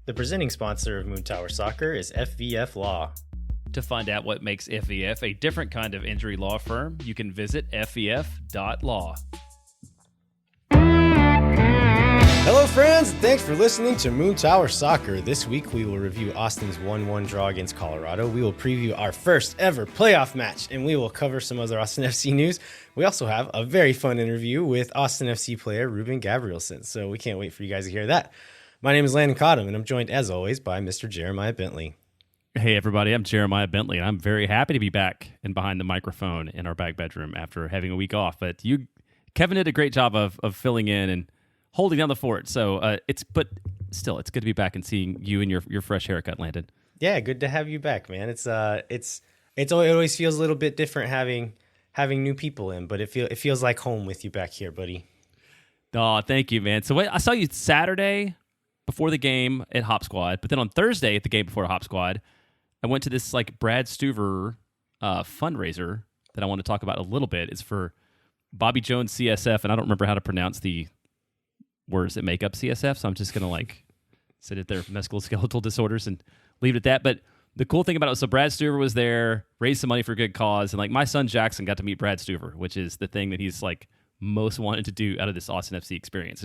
The presenting sponsor of Moon Tower Soccer is FVF Law. To find out what makes FVF a different kind of injury law firm, you can visit fvf.law. Hello, friends. Thanks for listening to Moon Tower Soccer. This week, we will review Austin's 1-1 draw against Colorado. We will preview our first ever playoff match, and we will cover some other Austin FC news. We also have a very fun interview with Austin FC player Ruben Gabrielsen, so we can't wait for you guys to hear that. My name is Landon Cottom, and I'm joined, as always, by Mr. Jeremiah Bentley. Hey, everybody. I'm Jeremiah Bentley, and I'm very happy to be back and behind the microphone in our back bedroom after having a week off. But Kevin did a great job of filling in and holding down the fort. So it's good to be back and seeing you and your fresh haircut, Landon. Yeah, good to have you back, man. It always feels a little bit different having new people in, but it feels like home with you back here, buddy. Oh, thank you, man. So I saw you Saturday before the game at Hop Squad, but then on Thursday at the game before Hop Squad, I went to this like Brad Stuver fundraiser that I want to talk about a little bit. It's for Bobby Jones CSF, and I don't remember how to pronounce the words that make up CSF, so I'm just going to sit at their musculoskeletal disorders and leave it at that. But the cool thing about it was, so Brad Stuver was there, raised some money for a good cause, and my son Jackson got to meet Brad Stuver, which is the thing that he's most wanted to do out of this Austin FC experience.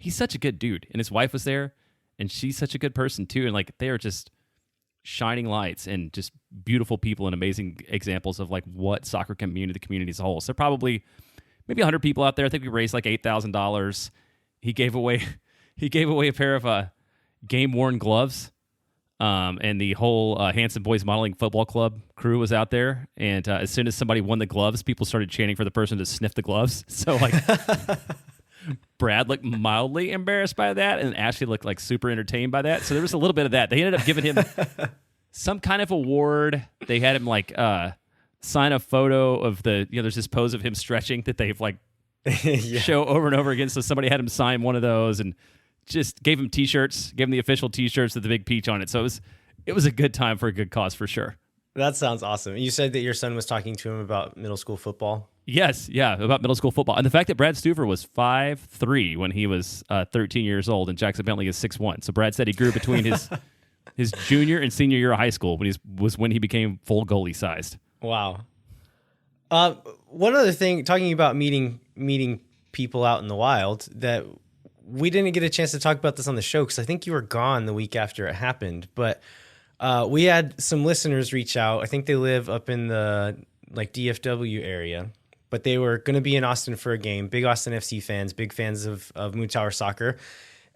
He's such a good dude, and his wife was there, and she's such a good person too, and they are just shining lights and just beautiful people and amazing examples of what soccer can mean to the community as a whole. So probably maybe 100 people out there. I think we raised $8,000. He gave away a pair of game-worn gloves, and the whole Hanson Boys Modeling Football Club crew was out there. And as soon as somebody won the gloves, people started chanting for the person to sniff the gloves. So Brad looked mildly embarrassed by that, and Ashley looked super entertained by that. So there was a little bit of that. They ended up giving him some kind of award. They had him sign a photo of there's this pose of him stretching that they've yeah. show over and over again. So somebody had him sign one of those and just gave him T-shirts, gave him the official T-shirts with the big peach on it. So it was a good time for a good cause for sure. That sounds awesome. You said that your son was talking to him about middle school football. Yes, yeah, about middle school football. And the fact that Brad Stuver was 5'3" when he was 13 years old, and Jackson Bentley is 6'1". So Brad said he grew between his junior and senior year of high school when he became full goalie sized. Wow. One other thing, talking about meeting people out in the wild, that we didn't get a chance to talk about this on the show because I think you were gone the week after it happened, but we had some listeners reach out. I think they live up in the DFW area, but they were going to be in Austin for a game. Big Austin FC fans, big fans of Moon Tower Soccer.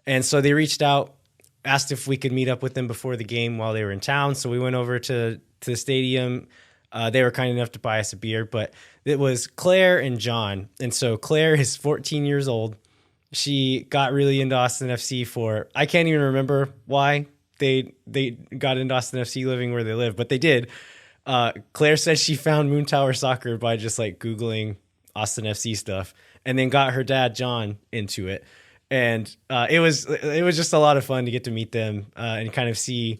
And so they reached out, asked if we could meet up with them before the game while they were in town. So we went over to the stadium. They were kind enough to buy us a beer, but it was Claire and John. And so Claire is 14 years old. She got really into Austin FC I can't even remember why they got into Austin FC living where they live, but they did. Claire said she found Moon Tower Soccer by just Googling Austin FC stuff, and then got her dad John into it. And it was just a lot of fun to get to meet them and kind of see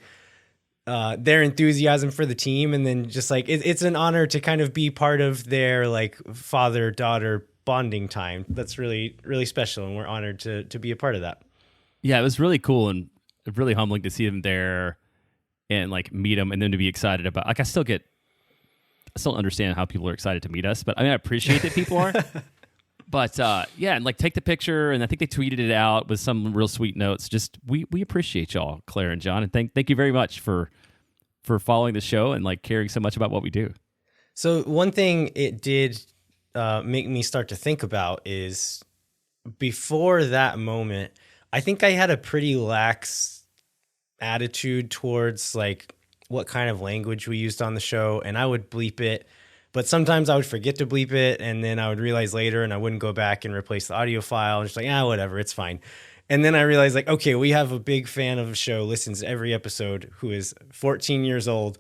their enthusiasm for the team. And then just it's an honor to kind of be part of their father-daughter bonding time. That's really, really special. And we're honored to be a part of that. Yeah, it was really cool and really humbling to see them there and meet them, and then to be excited about. I still don't understand how people are excited to meet us, but I appreciate that people are. But yeah, and take the picture, and I think they tweeted it out with some real sweet notes. Just we appreciate y'all, Claire and John, and thank you very much for following the show and caring so much about what we do. So one thing it did make me start to think about is, before that moment, I think I had a pretty lax attitude towards what kind of language we used on the show, and I would bleep it, but sometimes I would forget to bleep it, and then I would realize later, and I wouldn't go back and replace the audio file, and just whatever, it's fine. And then I realized okay, we have a big fan of the show, listens to every episode, who is 14 years old.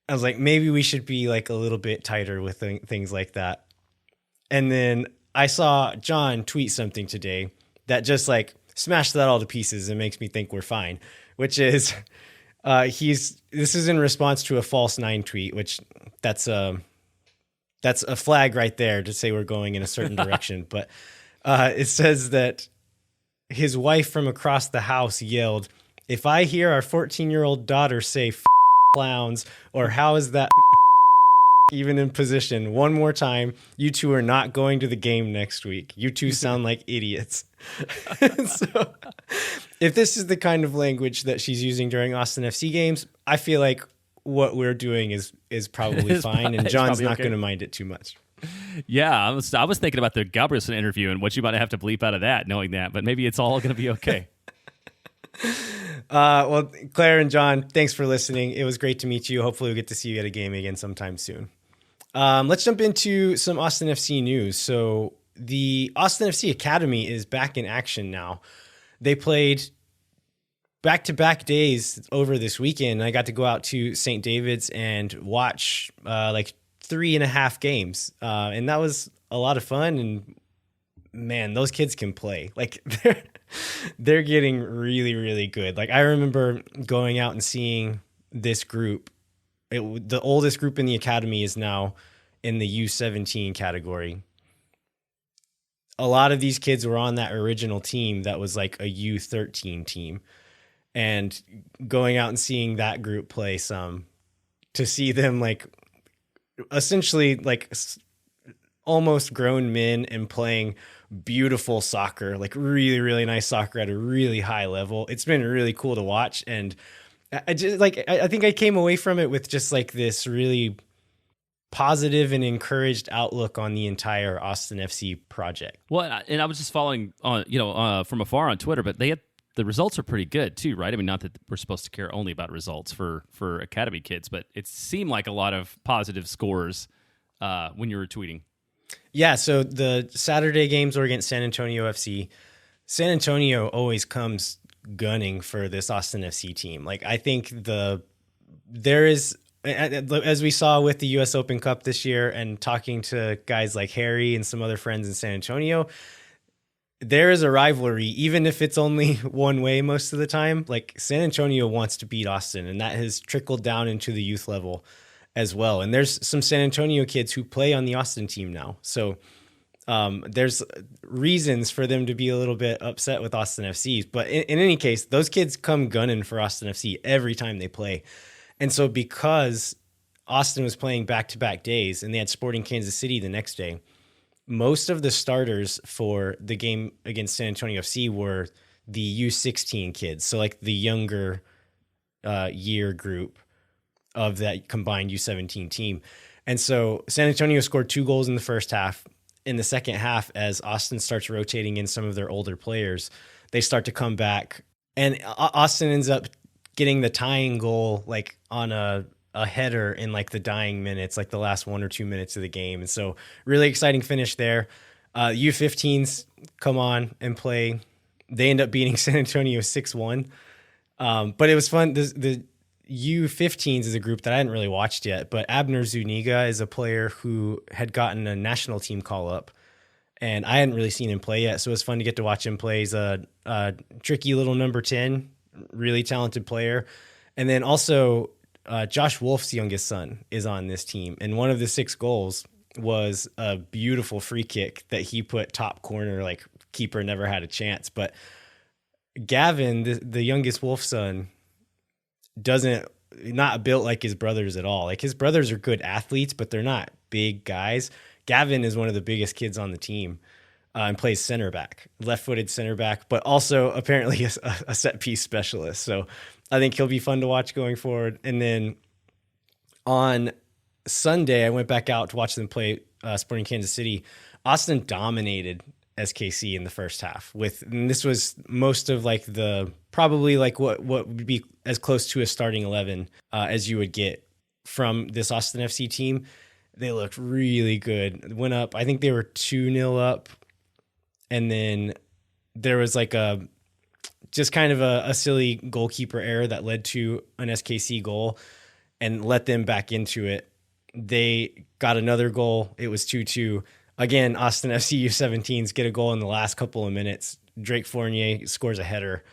I was maybe we should be a little bit tighter with things like that. And then I saw John tweet something today that just smashed that all to pieces and makes me think we're fine, which is this is in response to a false 9 tweet, which that's a flag right there to say we're going in a certain direction. But it says that his wife from across the house yelled, If I hear our 14-year-old daughter say clowns or how is that even in position one more time, you two are not going to the game next week. You two sound like idiots. So if this is the kind of language that she's using during Austin FC games, I feel like what we're doing is probably fine, and John's not going to mind it too much. Yeah, I was thinking about the Gabrielsen interview and what you might have to bleep out of that, knowing that, but maybe it's all going to be okay. Well, Claire and John, thanks for listening. It was great to meet you. Hopefully we'll get to see you at a game again sometime soon. Let's jump into some Austin FC news. So the Austin FC Academy is back in action now. They played back-to-back days over this weekend. I got to go out to St. David's and watch like 3.5 games. And that was a lot of fun. And man, those kids can play. Like they're getting really, really good. Like I remember going out and seeing this group. The oldest group in the academy is now in the U17 category. A lot of these kids were on that original team that was like a U13 team. And going out and seeing that group play some, to see them like essentially like almost grown men and playing beautiful soccer, like really, really nice soccer at a really high level. It's been really cool to watch. And I think I came away from it with just like this really positive and encouraged outlook on the entire Austin FC project. Well, and I was just following on, from afar on Twitter, but the results are pretty good too, right? I mean, not that we're supposed to care only about results for academy kids, but it seemed like a lot of positive scores when you were tweeting. Yeah, so the Saturday games were against San Antonio FC. San Antonio always comes gunning for this Austin FC team. Like I think there is, as we saw with the US Open Cup this year and talking to guys like Harry and some other friends in San Antonio, there is a rivalry, even if it's only one way most of the time. Like San Antonio wants to beat Austin, and that has trickled down into the youth level as well. And there's some San Antonio kids who play on the Austin team now. So there's reasons for them to be a little bit upset with Austin FC. But in any case, those kids come gunning for Austin FC every time they play. And so because Austin was playing back-to-back days and they had Sporting Kansas City the next day, most of the starters for the game against San Antonio FC were the U16 kids. So like the younger year group of that combined U17 team. And so San Antonio scored 2 goals in the first half. In the second half, as Austin starts rotating in some of their older players, they start to come back. And Austin ends up getting the tying goal like on a header in like the dying minutes, like the last 1 or 2 minutes of the game. And so really exciting finish there. U15s come on and play. They end up beating San Antonio 6-1. But it was fun. The U15s is a group that I hadn't really watched yet, but Abner Zuniga is a player who had gotten a national team call up, and I hadn't really seen him play yet. So it was fun to get to watch him play. He's a tricky little number 10, really talented player. And then also Josh Wolf's youngest son is on this team. And one of the 6 goals was a beautiful free kick that he put top corner, like keeper never had a chance. But Gavin, the youngest Wolf son, not built like his brothers at all. Like his brothers are good athletes, but they're not big guys. Gavin is one of the biggest kids on the team and plays center back, left-footed center back, but also apparently a set piece specialist. So I think he'll be fun to watch going forward. And then on Sunday, I went back out to watch them play Sporting Kansas City. Austin dominated SKC in the first half and this was most of like probably like what would be as close to a starting 11 as you would get from this Austin FC team. They looked really good. Went up, I think they were 2-0 up. And then there was like just kind of a silly goalkeeper error that led to an SKC goal and let them back into it. They got another goal. It was 2-2. Again, Austin FC U17s get a goal in the last couple of minutes. Drake Fournier scores a header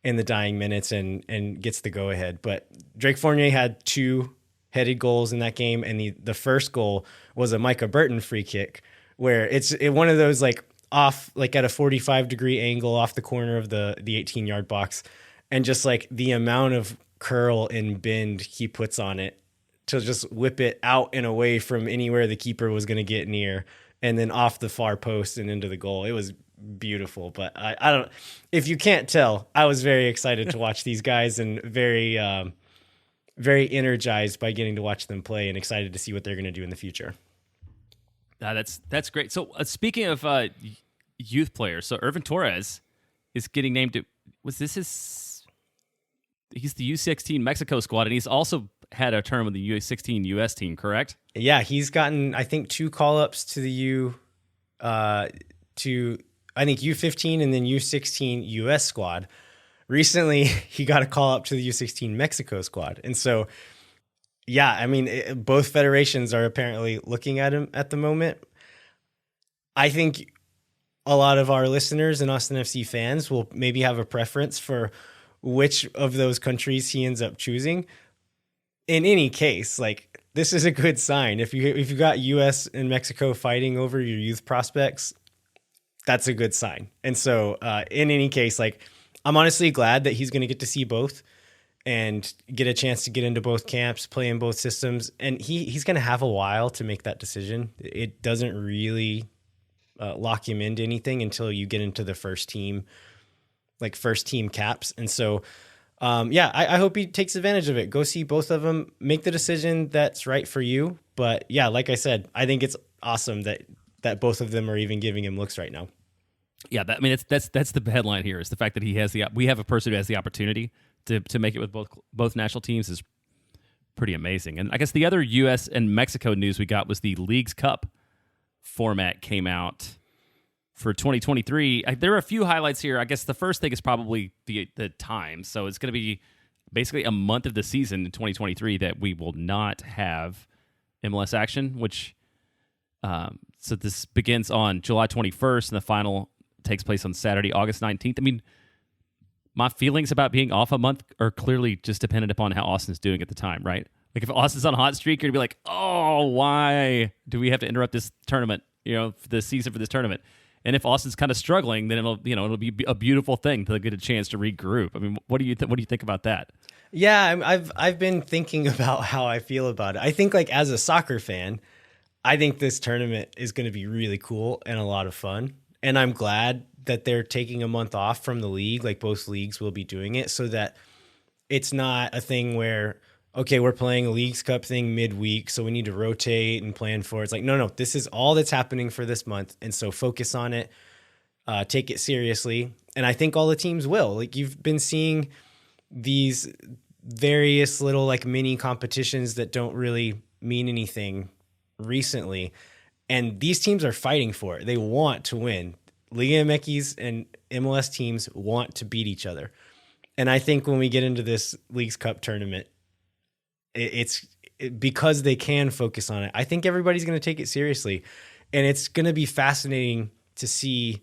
in the dying minutes and gets the go-ahead. But Drake Fournier had 2 headed goals in that game, and the first goal was a Micah Burton free kick, where it's one of those like off, like at a 45-degree angle off the corner of the 18-yard box, and just like the amount of curl and bend he puts on it to just whip it out and away from anywhere the keeper was going to get near, and then off the far post and into the goal. It was beautiful. But I don't, if you can't tell, I was very excited to watch these guys, and very very energized by getting to watch them play, and excited to see what they're going to do in the future. That's great. So speaking of youth players, so Irvin Torres is getting named to, he's the U16 Mexico squad, and he's also had a term with the U16 US team, correct? Yeah, he's gotten, I think, 2 call-ups to the U15 and then U16 US squad. Recently, he got a call-up to the U16 Mexico squad. And so, yeah, I mean, both federations are apparently looking at him at the moment. I think a lot of our listeners and Austin FC fans will maybe have a preference for which of those countries he ends up choosing. In any case, like, this is a good sign. If you got US and Mexico fighting over your youth prospects, that's a good sign. And so, in any case, like, I'm honestly glad that he's going to get to see both and get a chance to get into both camps, play in both systems. And he's going to have a while to make that decision. It doesn't really lock him into anything until you get into the first team caps. And so, I hope he takes advantage of it. Go see both of them, make the decision that's right for you. But yeah, like I said, I think it's awesome that both of them are even giving him looks right now. Yeah, that's the headline here, is the fact that we have a person who has the opportunity to make it with both national teams is pretty amazing. And I guess the other U.S. and Mexico news we got was the Leagues Cup format came out for 2023. There are a few highlights here. I guess the first thing is probably the time. So it's going to be basically a month of the season in 2023 that we will not have MLS action, which so this begins on July 21st, and the final takes place on Saturday, August 19th. I mean, my feelings about being off a month are clearly just dependent upon how Austin's doing at the time, right? Like, if Austin's on a hot streak, you're going to be like, oh, why do we have to interrupt this tournament, the season for this tournament? And if Austin's kind of struggling, then it'll be a beautiful thing to get a chance to regroup. I mean, what do you think about that? Yeah, I've been thinking about how I feel about it. I think, like, as a soccer fan, I think this tournament is going to be really cool and a lot of fun. And I'm glad that they're taking a month off from the league. Like, both leagues will be doing it, so that it's not a thing where, okay, we're playing a Leagues Cup thing midweek, so we need to rotate and plan for it. It's like, no, this is all that's happening for this month. And so focus on it, take it seriously. And I think all the teams will. Like, you've been seeing these various little, like, mini competitions that don't really mean anything recently. And these teams are fighting for it. They want to win. Liga MX and MLS teams want to beat each other. And I think when we get into this Leagues Cup tournament, it's because they can focus on it. I think everybody's going to take it seriously. And it's going to be fascinating to see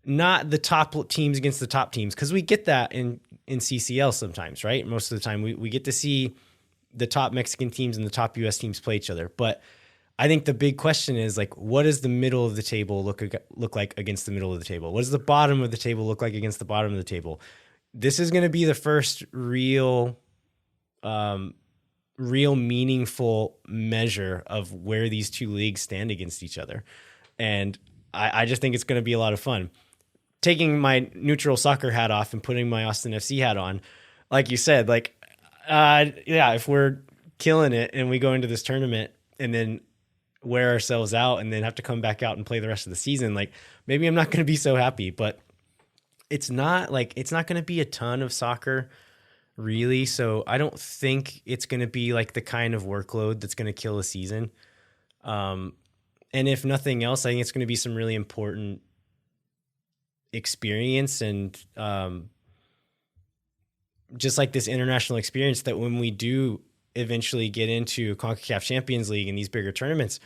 not the top teams against the top teams, because we get that in CCL sometimes, right? Most of the time we get to see the top Mexican teams and the top US teams play each other. But I think the big question is, like, what does the middle of the table look like against the middle of the table? What does the bottom of the table look like against the bottom of the table? This is going to be the first real meaningful measure of where these two leagues stand against each other. And I just think it's going to be a lot of fun. Taking my neutral soccer hat off and putting my Austin FC hat on, like you said, like, if we're killing it and we go into this tournament and then wear ourselves out and then have to come back out and play the rest of the season, like, maybe I'm not going to be so happy. But it's not going to be a ton of soccer, really. So I don't think it's going to be like the kind of workload that's going to kill a season. And if nothing else, I think it's going to be some really important experience and just like this international experience that when we do eventually get into CONCACAF Champions League and these bigger tournaments,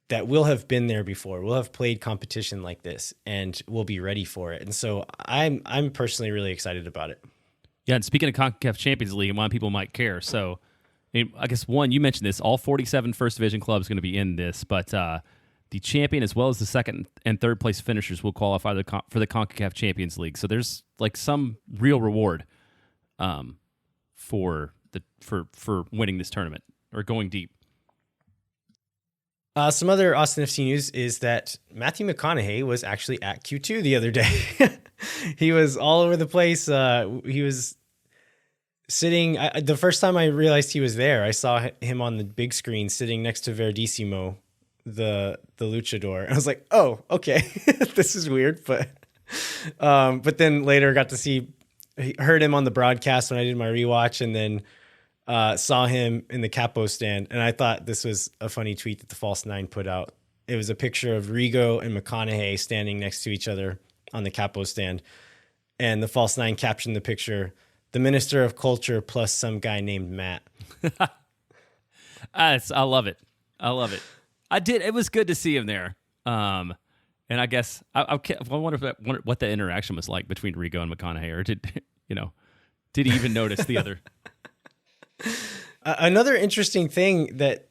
that we'll have been there before. We'll have played competition like this and we'll be ready for it. And so I'm personally really excited about it. Yeah, and speaking of CONCACAF Champions League and why people might care, so I guess, one, you mentioned this, all 47 First Division clubs going to be in this, but the champion as well as the second and third place finishers will qualify for the CONCACAF Champions League. So there's, like, some real reward for winning this tournament or going deep. Some other Austin FC news is that Matthew McConaughey was actually at Q2 the other day. He was all over the place. He was sitting. The first time I realized he was there, I saw him on the big screen sitting next to Verdissimo, the luchador. I was like, oh, okay, this is weird. But then later got to heard him on the broadcast when I did my rewatch, and then saw him in the capo stand. And I thought this was a funny tweet that the False Nine put out. It was a picture of Rigo and McConaughey standing next to each other on the capo stand. And the False Nine captioned the picture, "The Minister of Culture plus some guy named Matt." I love it. I love it. I did. It was good to see him there. And I guess I wonder what the interaction was like between Rigo and McConaughey, or did he even notice the other? Another interesting thing that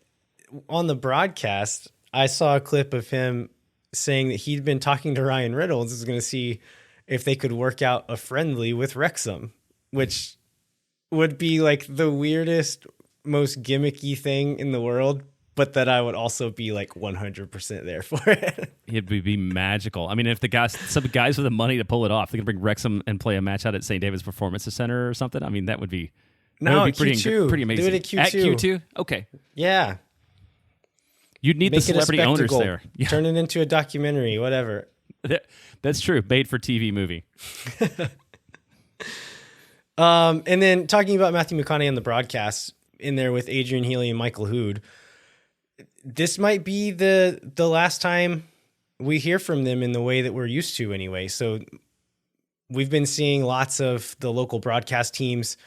on the broadcast, I saw a clip of him saying that he'd been talking to Ryan Reynolds, is going to see if they could work out a friendly with Wrexham, which would be like the weirdest, most gimmicky thing in the world, but that I would also be like 100% there for it. It'd be magical. I mean, if some guys with the money to pull it off, they could bring Wrexham and play a match out at St. David's Performance Center or something. I mean, that would be pretty amazing. Do it at Q2. At Q2? Okay. Yeah. You'd need the celebrity owners there. Yeah. Turn it into a documentary, whatever. That's true. Made for TV movie. And then talking about Matthew McConaughey on the broadcast in there with Adrian Healy and Michael Hood, this might be the last time we hear from them in the way that we're used to anyway. So we've been seeing lots of the local broadcast teams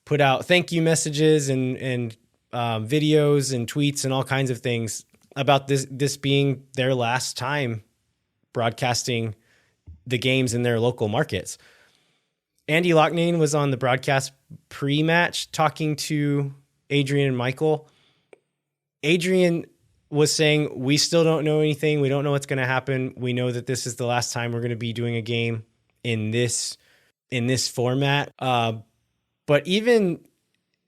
put out thank you messages and videos and tweets and all kinds of things about this being their last time broadcasting the games in their local markets. Andy Loughnane was on the broadcast pre-match talking to Adrian and Michael. Adrian was saying, we still don't know anything. We don't know what's going to happen. We know that this is the last time we're going to be doing a game in this format. But even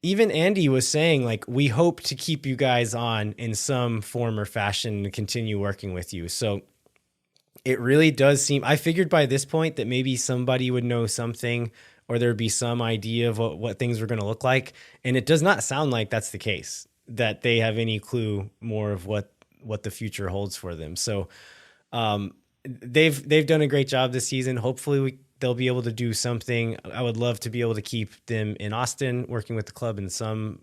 Andy was saying, like, we hope to keep you guys on in some form or fashion to continue working with you. So it really does seem, I figured by this point that maybe somebody would know something, or there'd be some idea of what things were going to look like. And it does not sound like that's the case, that they have any clue more of what the future holds for them. So they've done a great job this season. Hopefully they'll be able to do something. I would love to be able to keep them in Austin, working with the club in some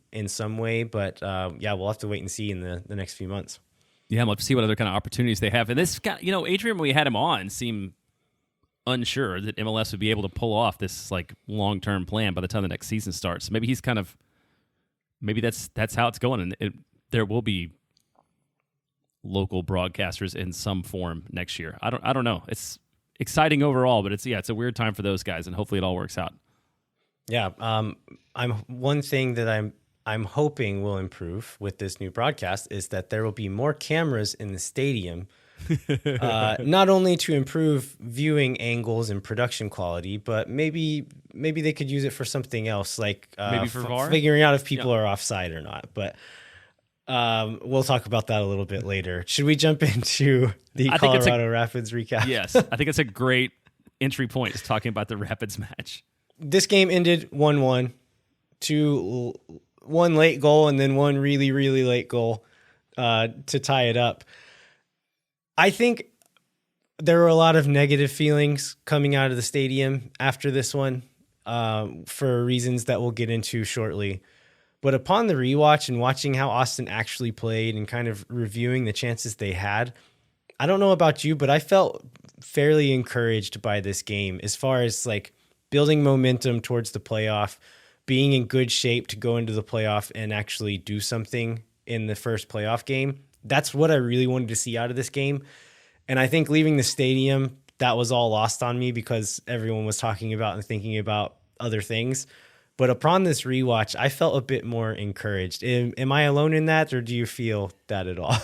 way. But we'll have to wait and see in the next few months. Yeah, I'd love to see what other kind of opportunities they have. And this guy, Adrian, when we had him on, seemed unsure that MLS would be able to pull off this like long-term plan by the time the next season starts. Maybe he's maybe that's how it's going, and there will be local broadcasters in some form next year. I don't know. It's exciting overall, but it's a weird time for those guys, and hopefully it all works out. Yeah, I'm one thing that I'm hoping will improve with this new broadcast is that there will be more cameras in the stadium, not only to improve viewing angles and production quality, but maybe they could use it for something else, like maybe for VAR? Figuring out if people are offside or not. But we'll talk about that a little bit later. Should we jump into the Colorado Rapids recap? Yes, I think it's a great entry point, is talking about the Rapids match. This game ended 1-1, one late goal and then one really, really late goal to tie it up. I think there were a lot of negative feelings coming out of the stadium after this one for reasons that we'll get into shortly. But upon the rewatch and watching how Austin actually played and kind of reviewing the chances they had, I don't know about you, but I felt fairly encouraged by this game as far as like building momentum towards the playoff, being in good shape to go into the playoff and actually do something in the first playoff game. That's what I really wanted to see out of this game. And I think leaving the stadium, that was all lost on me because everyone was talking about and thinking about other things. But upon this rewatch, I felt a bit more encouraged. Am I alone in that, or do you feel that at all?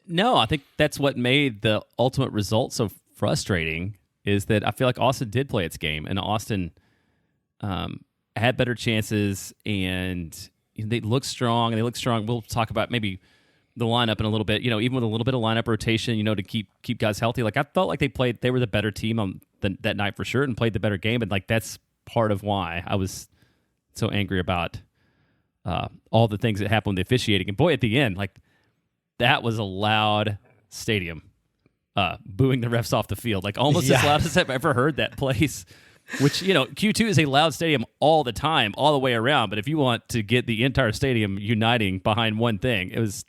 No, I think that's what made the ultimate result so frustrating, is that I feel like Austin did play its game, and Austin had better chances, and they look strong. We'll talk about maybe the lineup in a little bit. Even with a little bit of lineup rotation, to keep guys healthy. Like I felt like they were the better team on that night for sure, and played the better game. And like that's part of why I was so angry about all the things that happened with the officiating. And boy, at the end, like that was a loud stadium, booing the refs off the field, like almost as loud as I've ever heard that place. Which, Q2 is a loud stadium all the time, all the way around. But if you want to get the entire stadium uniting behind one thing, it was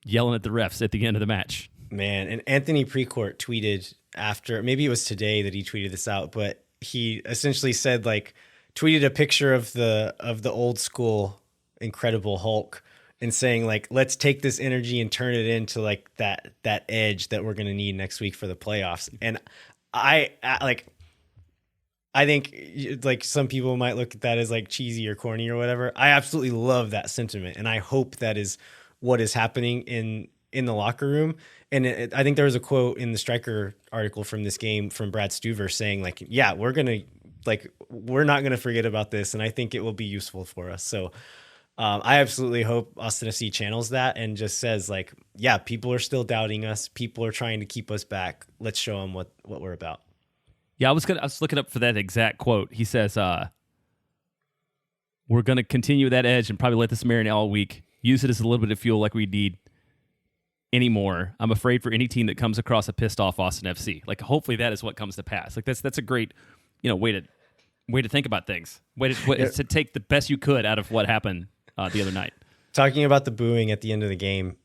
yelling at the refs at the end of the match. Man, and Anthony Precourt tweeted after, maybe it was today that he tweeted this out, but he essentially said, like, tweeted a picture of the old school Incredible Hulk and saying, like, let's take this energy and turn it into like that edge that we're going to need next week for the playoffs. And I think like some people might look at that as like cheesy or corny or whatever. I absolutely love that sentiment, and I hope that is what is happening in the locker room. And I think there was a quote in the Striker article from this game from Brad Stuver saying, like, yeah, we're not gonna forget about this, and I think it will be useful for us. So I absolutely hope Austin FC channels that and just says, like, yeah, people are still doubting us. People are trying to keep us back. Let's show them what we're about. Yeah, I was looking up for that exact quote. He says, we're going to continue that edge and probably let this marinate all week. Use it as a little bit of fuel like we need anymore. I'm afraid for any team that comes across a pissed off Austin FC. Like, hopefully that is what comes to pass. Like, that's a great, way to think about things. To take the best you could out of what happened the other night. Talking about the booing at the end of the game,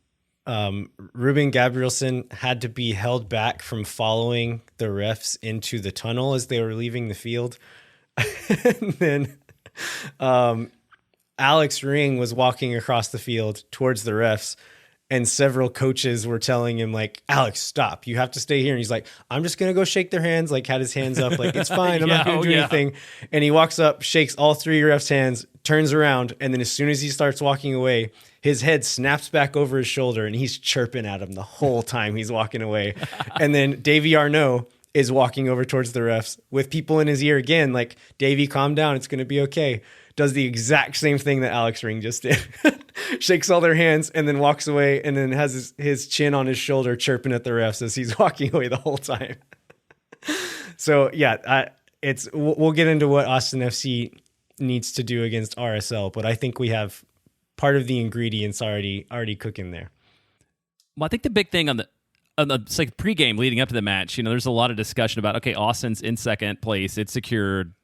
Ruben Gabrielsen had to be held back from following the refs into the tunnel as they were leaving the field. And then Alex Ring was walking across the field towards the refs, and several coaches were telling him, like, Alex, stop. You have to stay here. And he's like, I'm just going to go shake their hands, like had his hands up, like, it's fine. I'm not going to do anything. And he walks up, shakes all three refs' hands, turns around, and then as soon as he starts walking away, his head snaps back over his shoulder, and he's chirping at him the whole time he's walking away. And then Davey Arnaud is walking over towards the refs with people in his ear again, like, Davey, calm down. It's going to be okay. Does the exact same thing that Alex Ring just did. Shakes all their hands and then walks away, and then has his chin on his shoulder chirping at the refs as he's walking away the whole time. So, yeah, we'll get into what Austin FC needs to do against RSL, but I think we have part of the ingredients already cooking there. Well, I think the big thing on the it's like pregame leading up to the match, there's a lot of discussion about, okay, Austin's in second place, it's secured.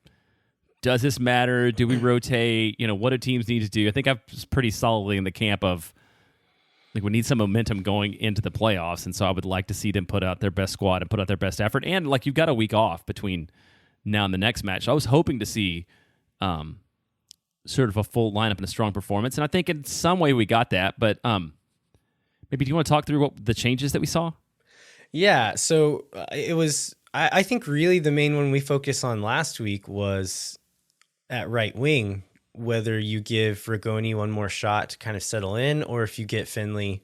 Does this matter? Do we rotate? What do teams need to do? I think I'm pretty solidly in the camp of, like, we need some momentum going into the playoffs, and so I would like to see them put out their best squad and put out their best effort. And, like, you've got a week off between now and the next match. I was hoping to see sort of a full lineup and a strong performance, and I think in some way we got that. But maybe do you want to talk through what the changes that we saw? Yeah, so it was. I think really the main one we focused on last week was at right wing, whether you give Rigoni one more shot to kind of settle in, or if you get Finley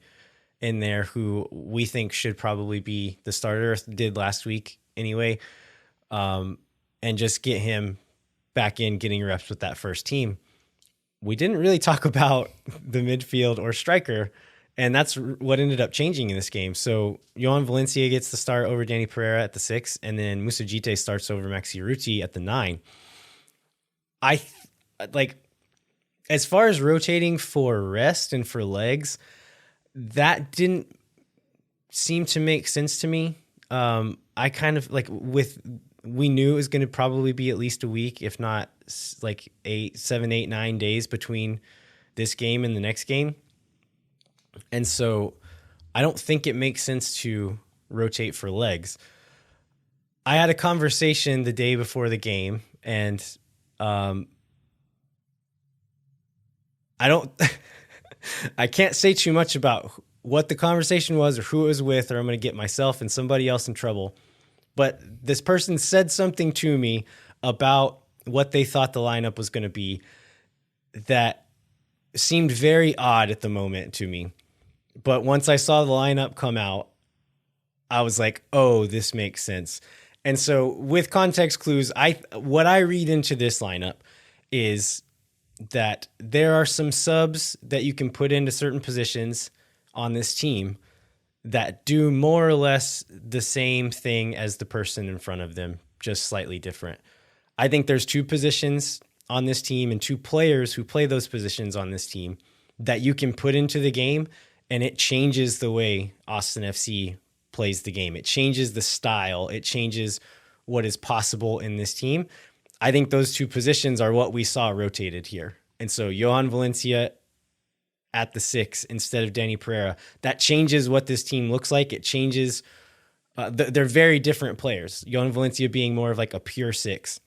in there, who we think should probably be the starter, did last week anyway, and just get him back in, getting reps with that first team. We didn't really talk about the midfield or striker, and that's what ended up changing in this game. So Johan Valencia gets the start over Danny Pereira at the 6, and then Moussa Djitte starts over Maxi Ruti at the 9. As far as rotating for rest and for legs, that didn't seem to make sense to me. I kind of we knew it was going to probably be at least a week, if not like 7, 8, 9 days between this game and the next game. And so I don't think it makes sense to rotate for legs. I had a conversation the day before the game, and I can't say too much about what the conversation was or who it was with, or I'm going to get myself and somebody else in trouble. But this person said something to me about what they thought the lineup was going to be that seemed very odd at the moment to me. But once I saw the lineup come out, I was like, oh, this makes sense. And so with context clues, what I read into this lineup is that there are some subs that you can put into certain positions on this team that do more or less the same thing as the person in front of them, just slightly different. I think there's two positions on this team and two players who play those positions on this team that you can put into the game, and it changes the way Austin FC plays the game. It changes the style. It changes what is possible in this team. I think those two positions are what we saw rotated here. And so Johan Valencia at the 6 instead of Danny Pereira, that changes what this team looks like. It changes. They're very different players. Johan Valencia being more of like a pure 6.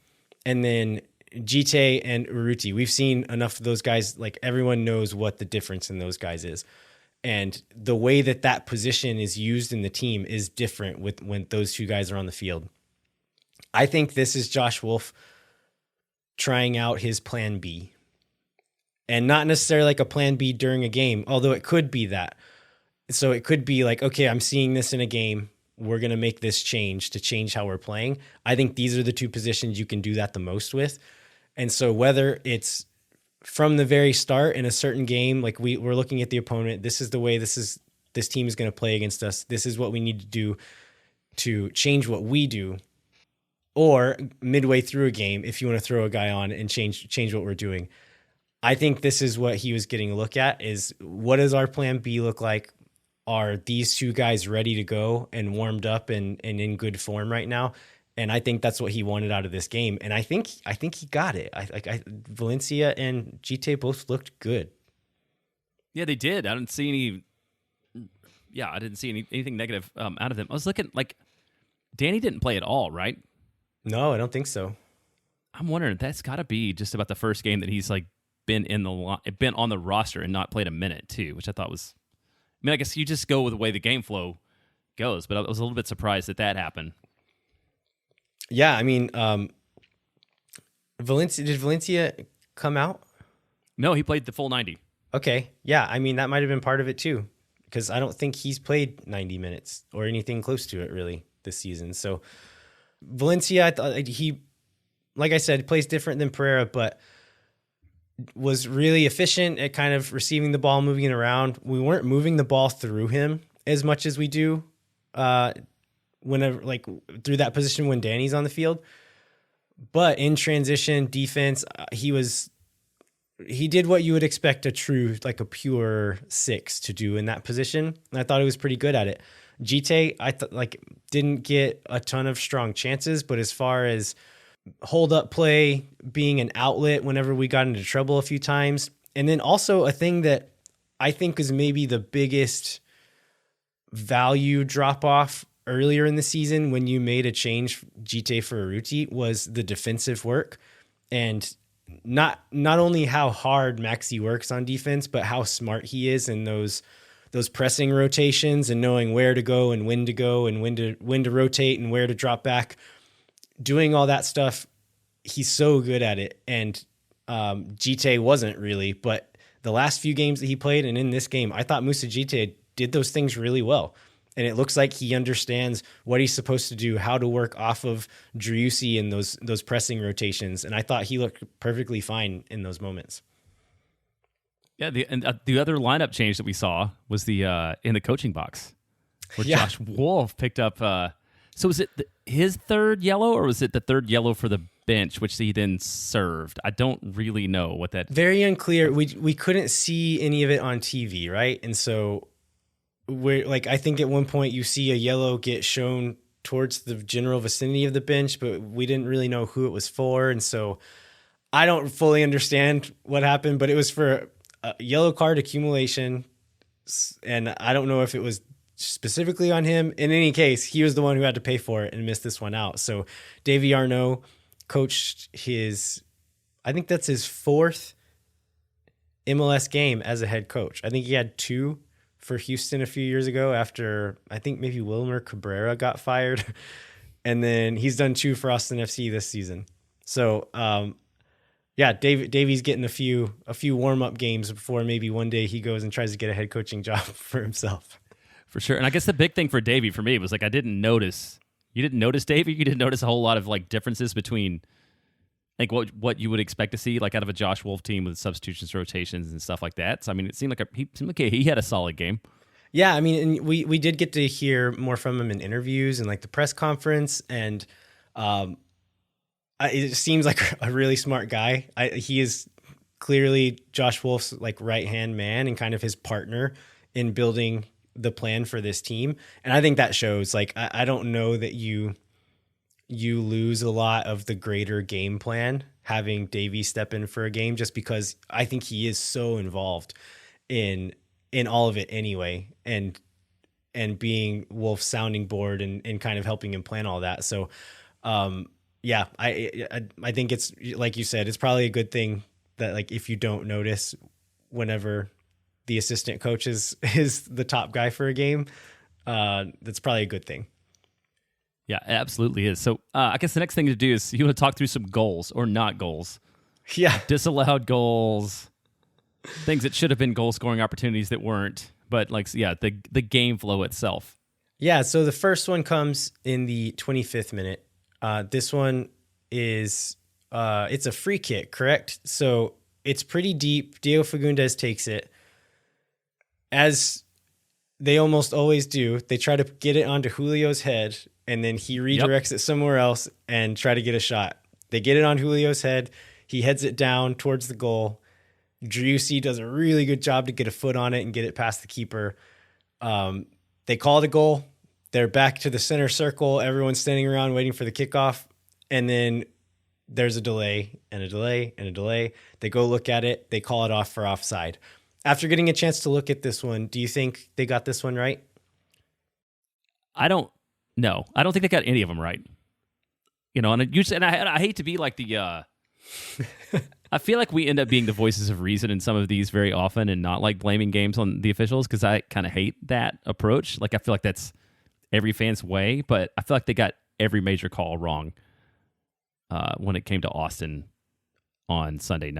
And then Djitte and Urruti. We've seen enough of those guys. Like, everyone knows what the difference in those guys is. And the way that that position is used in the team is different with when those two guys are on the field. I think this is Josh Wolf trying out his plan B. And not necessarily like a plan B during a game, although it could be that. So it could be like, okay, I'm seeing this in a game. We're going to make this change to change how we're playing. I think these are the two positions you can do that the most with. And so whether it's from the very start in a certain game, like we're looking at the opponent, this is the way this team is going to play against us. This is what we need to do to change what we do. Or midway through a game, if you want to throw a guy on and change what we're doing. I think this is what he was getting a look at, is what does our plan B look like? Are these two guys ready to go and warmed up and in good form right now? And I think that's what he wanted out of this game. And I think he got it. Valencia and Djitte both looked good. Yeah, they did. I didn't see anything negative out of them. I was looking, like, Danny didn't play at all, right? No, I don't think so. I'm wondering, that's got to be just about the first game that he's like been on the roster and not played a minute too, which I thought was. I mean, I guess you just go with the way the game flow goes, but I was a little bit surprised that happened. Yeah, I mean, did Valencia come out? No, he played the full 90. Okay, yeah, I mean, that might have been part of it too, because I don't think he's played 90 minutes or anything close to it really this season. So Valencia, I thought he, like I said, plays different than Pereira, but was really efficient at kind of receiving the ball, moving it around. We weren't moving the ball through him as much as we do whenever, like, through that position when Danny's on the field. But in transition defense, he did what you would expect a pure 6 to do in that position. And I thought he was pretty good at it. Djitte, I didn't get a ton of strong chances, but as far as hold up play, being an outlet whenever we got into trouble a few times. And then also a thing that I think is maybe the biggest value drop off earlier in the season when you made a change, Djitte for Urruti, was the defensive work. And not only how hard Maxi works on defense, but how smart he is in those pressing rotations and knowing where to go and when to rotate and where to drop back. Doing all that stuff, he's so good at it. And Djitte wasn't really, but the last few games that he played and in this game, I thought Moussa Djitte did those things really well. And it looks like he understands what he's supposed to do, how to work off of Driussi and those pressing rotations. And I thought he looked perfectly fine in those moments. Yeah, the other lineup change that we saw was the in the coaching box, where Josh Wolf picked up. So was it his third yellow, or was it the third yellow for the bench, which he then served? I don't really know what that. Very unclear. We couldn't see any of it on TV, right? And so we're like, I think at one point you see a yellow get shown towards the general vicinity of the bench, but we didn't really know who it was for, and so I don't fully understand what happened. But it was for a yellow card accumulation, and I don't know if it was specifically on him. In any case, he was the one who had to pay for it and missed this one out. So Davy Arnaud coached I think that's his 4th MLS game as a head coach. I think he had 2 for Houston a few years ago after, I think maybe Wilmer Cabrera got fired. And then he's done 2 for Austin FC this season. So, Davy's getting a few warm-up games before maybe one day he goes and tries to get a head coaching job for himself. For sure. And I guess the big thing for Davey for me was, like, I didn't notice. You didn't notice Davey? You didn't notice a whole lot of, like, differences between like what you would expect to see like out of a Josh Wolf team with substitutions, rotations, and stuff like that. So I mean, it seemed like he had a solid game. Yeah, I mean, and we did get to hear more from him in interviews and like the press conference, and it seems like a really smart guy. He is clearly Josh Wolf's like right-hand man and kind of his partner in building the plan for this team. And I think that shows. Like, I don't know that you lose a lot of the greater game plan having Davey step in for a game, just because I think he is so involved in all of it anyway, and being Wolf's sounding board and kind of helping him plan all that. So yeah, I think it's, like you said, it's probably a good thing that, like, if you don't notice whenever the assistant coach is the top guy for a game, that's probably a good thing. Yeah, it absolutely is. So I guess the next thing to do is you want to talk through some goals or not goals. Yeah. Disallowed goals, things that should have been goal scoring opportunities that weren't. But like, yeah, the game flow itself. Yeah. So the first one comes in the 25th minute. This one is it's a free kick, correct? So it's pretty deep. Diego Fagundes takes it. As they almost always do, they try to get it onto Julio's head, and then he redirects it somewhere else and try to get a shot. They get it on Julio's head. He heads it down towards the goal. Driussi does a really good job to get a foot on it and get it past the keeper. They call the goal. They're back to the center circle. Everyone's standing around waiting for the kickoff. And then there's a delay and a delay and a delay. They go look at it. They call it off for offside. After getting a chance to look at this one, do you think they got this one right? I don't think they got any of them right. You know, and I hate to be like the I feel like we end up being the voices of reason in some of these very often, and not like blaming games on the officials, because I kind of hate that approach. Like, I feel like that's every fan's way, but I feel like they got every major call wrong when it came to Austin on Sunday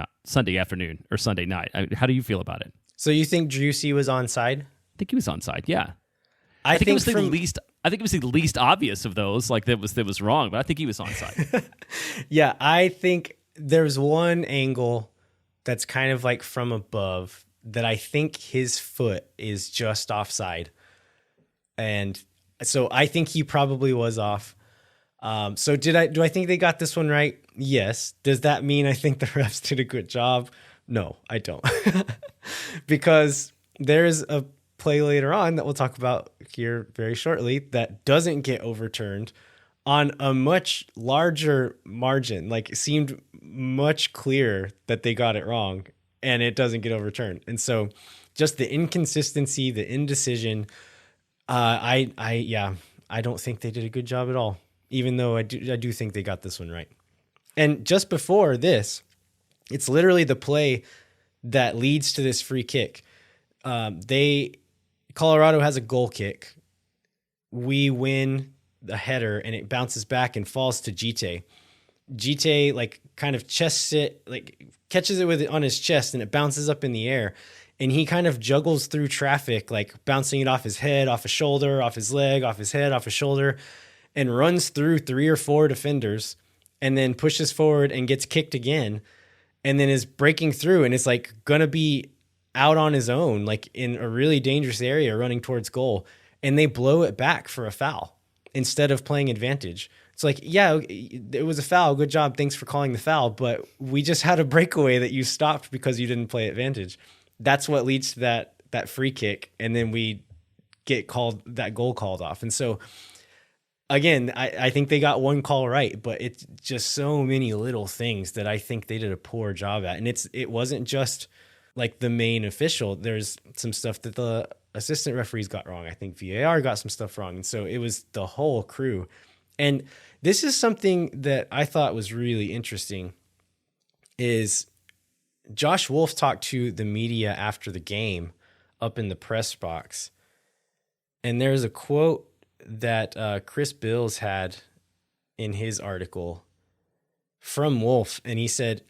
afternoon or Sunday night. How do you feel about it? So you think Driussi was onside? I think he was onside. Yeah, I think it was the least. I think it was the least obvious of those. Like, that was wrong, but I think he was onside. Yeah, I think there's one angle that's kind of like from above that I think his foot is just offside, and so I think he probably was off. So do I think they got this one right? Yes. Does that mean I think the refs did a good job? No, I don't. Because there's a play later on that we'll talk about here very shortly that doesn't get overturned on a much larger margin. Like, it seemed much clearer that they got it wrong, and it doesn't get overturned. And so just the inconsistency, the indecision, I don't think they did a good job at all, even though I do think they got this one right. And just before this, it's literally the play that leads to this free kick. Colorado has a goal kick. We win the header, and it bounces back and falls to Djitte. Djitte, like, kind of chests it, like, catches it with it on his chest, and it bounces up in the air. And he kind of juggles through traffic, like bouncing it off his head, off his shoulder, off his leg, off his head, off his shoulder, and runs through 3 or 4 defenders, and then pushes forward and gets kicked again, and then is breaking through, and it's like gonna be out on his own, like in a really dangerous area running towards goal, and they blow it back for a foul instead of playing advantage. It's like, yeah, it was a foul. Good job. Thanks for calling the foul. But we just had a breakaway that you stopped because you didn't play advantage. That's what leads to that free kick. And then we get that goal called off. And so, again, I think they got one call right, but it's just so many little things that I think they did a poor job at. And it wasn't just like the main official. There's some stuff that the assistant referees got wrong. I think VAR got some stuff wrong. And so it was the whole crew. And this is something that I thought was really interesting, is Josh Wolf talked to the media after the game up in the press box. And there's a quote that Chris Bills had in his article from Wolf. And he said,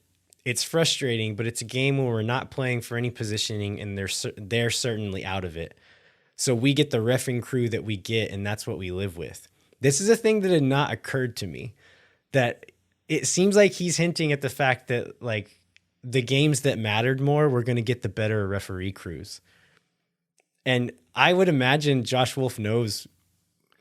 "It's frustrating, but it's a game where we're not playing for any positioning, and they're certainly out of it. So we get the reffing crew that we get, and that's what we live with." This is a thing that had not occurred to me, that it seems like he's hinting at the fact that like the games that mattered more were going to get the better referee crews. And I would imagine Josh Wolf knows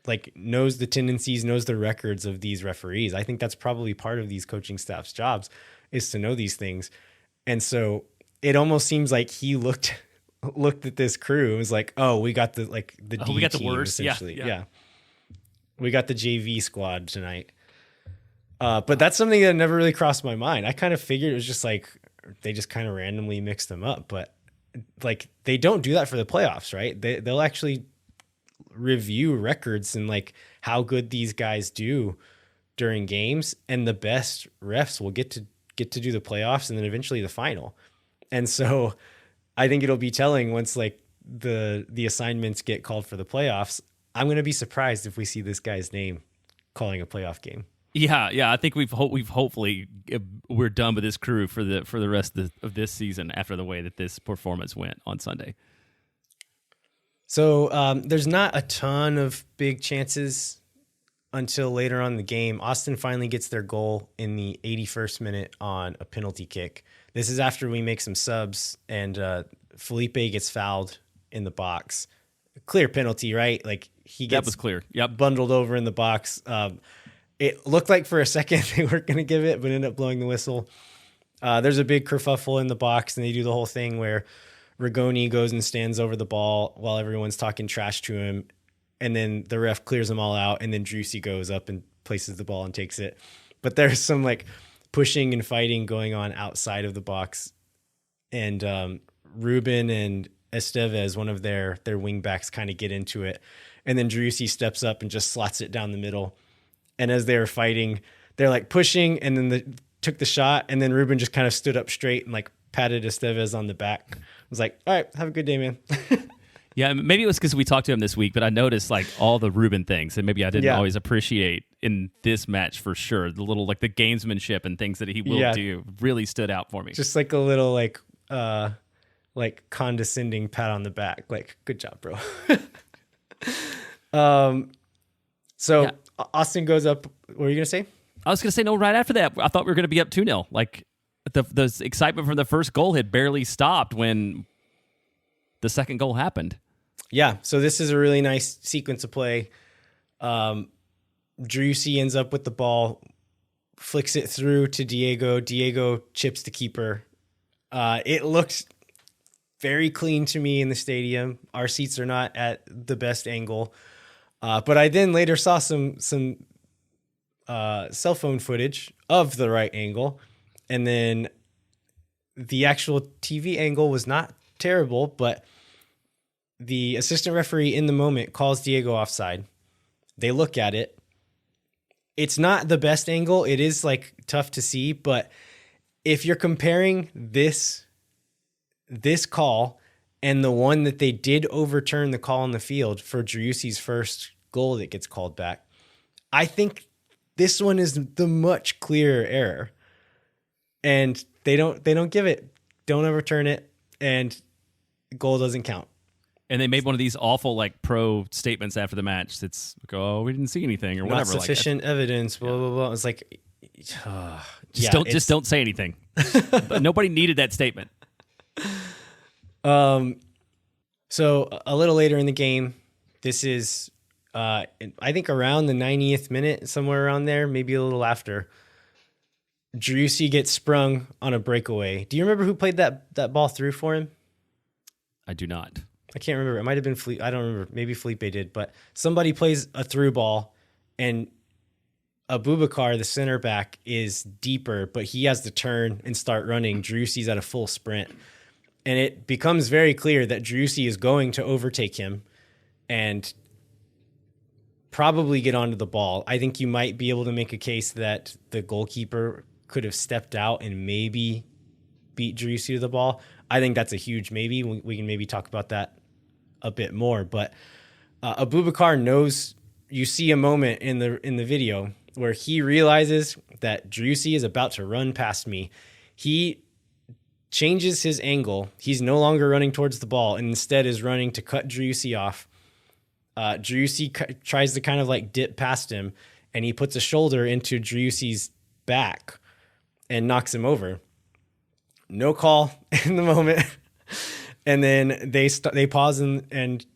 the tendencies, knows the records of these referees. I think that's probably part of these coaching staff's jobs, is to know these things. And so it almost seems like he looked at this crew and was like, oh, we got the D we got the team, worst. essentially. Yeah. We got the JV squad tonight. But that's something that never really crossed my mind. I kind of figured it was just like they just kind of randomly mixed them up, but like they don't do that for the playoffs, right? They'll actually review records and like how good these guys do during games, and the best refs will get to do the playoffs and then eventually the final. And so I think it'll be telling once like the assignments get called for the playoffs. I'm going to be surprised if we see this guy's name calling a playoff game. Yeah. I think we've hopefully we're done with this crew for the rest of this season after the way that this performance went on Sunday. So there's not a ton of big chances until later on in the game. Austin finally gets their goal in the 81st minute on a penalty kick. This is after we make some subs and Felipe gets fouled in the box. Clear penalty, right? Like that was clear. Yep. Bundled over in the box. It looked like for a second they weren't going to give it, but ended up blowing the whistle. There's a big kerfuffle in the box, and they do the whole thing where Rigoni goes and stands over the ball while everyone's talking trash to him, and then the ref clears them all out, and then Drusy goes up and places the ball and takes it. But there's some like pushing and fighting going on outside of the box, and Ruben and Estevez, one of their wing backs, kind of get into it, and then Drusy steps up and just slots it down the middle. And as they were fighting, they're like pushing, and then took the shot, and then Ruben just kind of stood up straight and like patted Estevez on the back. I was like, all right, have a good day, man. Yeah, maybe it was because we talked to him this week, but I noticed like all the Ruben things, and maybe I didn't always appreciate in this match for sure. The little like the gamesmanship and things that he will do really stood out for me. Just like a little like condescending pat on the back, like good job, bro. So Austin goes up. What were you gonna say? I was gonna say no. Right after that, I thought we were gonna be up 2-0. Like the excitement from the first goal had barely stopped when the second goal happened. Yeah. So this is a really nice sequence of play. Drusy ends up with the ball, flicks it through to Diego. Diego chips the keeper. It looks very clean to me in the stadium. Our seats are not at the best angle. But I then later saw some cell phone footage of the right angle, and then the actual TV angle was not terrible, but the assistant referee in the moment calls Diego offside. They look at it. It's not the best angle. It is like tough to see, but if you're comparing this call and the one that they did overturn the call on the field for Driussi's first goal that gets called back, I think this one is the much clearer error. And they don't give it, don't overturn it, and goal doesn't count. And they made one of these awful like pro statements after the match. That's like, oh, we didn't see anything or whatever. Not sufficient evidence. Blah blah blah. It's like, just don't say anything. Nobody needed that statement. So a little later in the game, this is, I think around the 90th minute, somewhere around there, maybe a little after. Driussi gets sprung on a breakaway. Do you remember who played that ball through for him? I do not. I can't remember. It might have been Felipe. I don't remember. Maybe Felipe did, but somebody plays a through ball, and Abubakar, the center back, is deeper, but he has to turn and start running. Driussi's at a full sprint, and it becomes very clear that Driussi is going to overtake him and probably get onto the ball. I think you might be able to make a case that the goalkeeper could have stepped out and maybe beat Driussi to the ball. I think that's a huge maybe. We can maybe talk about that a bit more, but Abubakar knows. You see a moment in the video where he realizes that Driussi is about to run past me. He changes his angle. He's no longer running towards the ball and instead is running to cut Driussi off. Driussi tries to kind of like dip past him, and he puts a shoulder into Driussi's back and knocks him over. No call in the moment. And then they pause and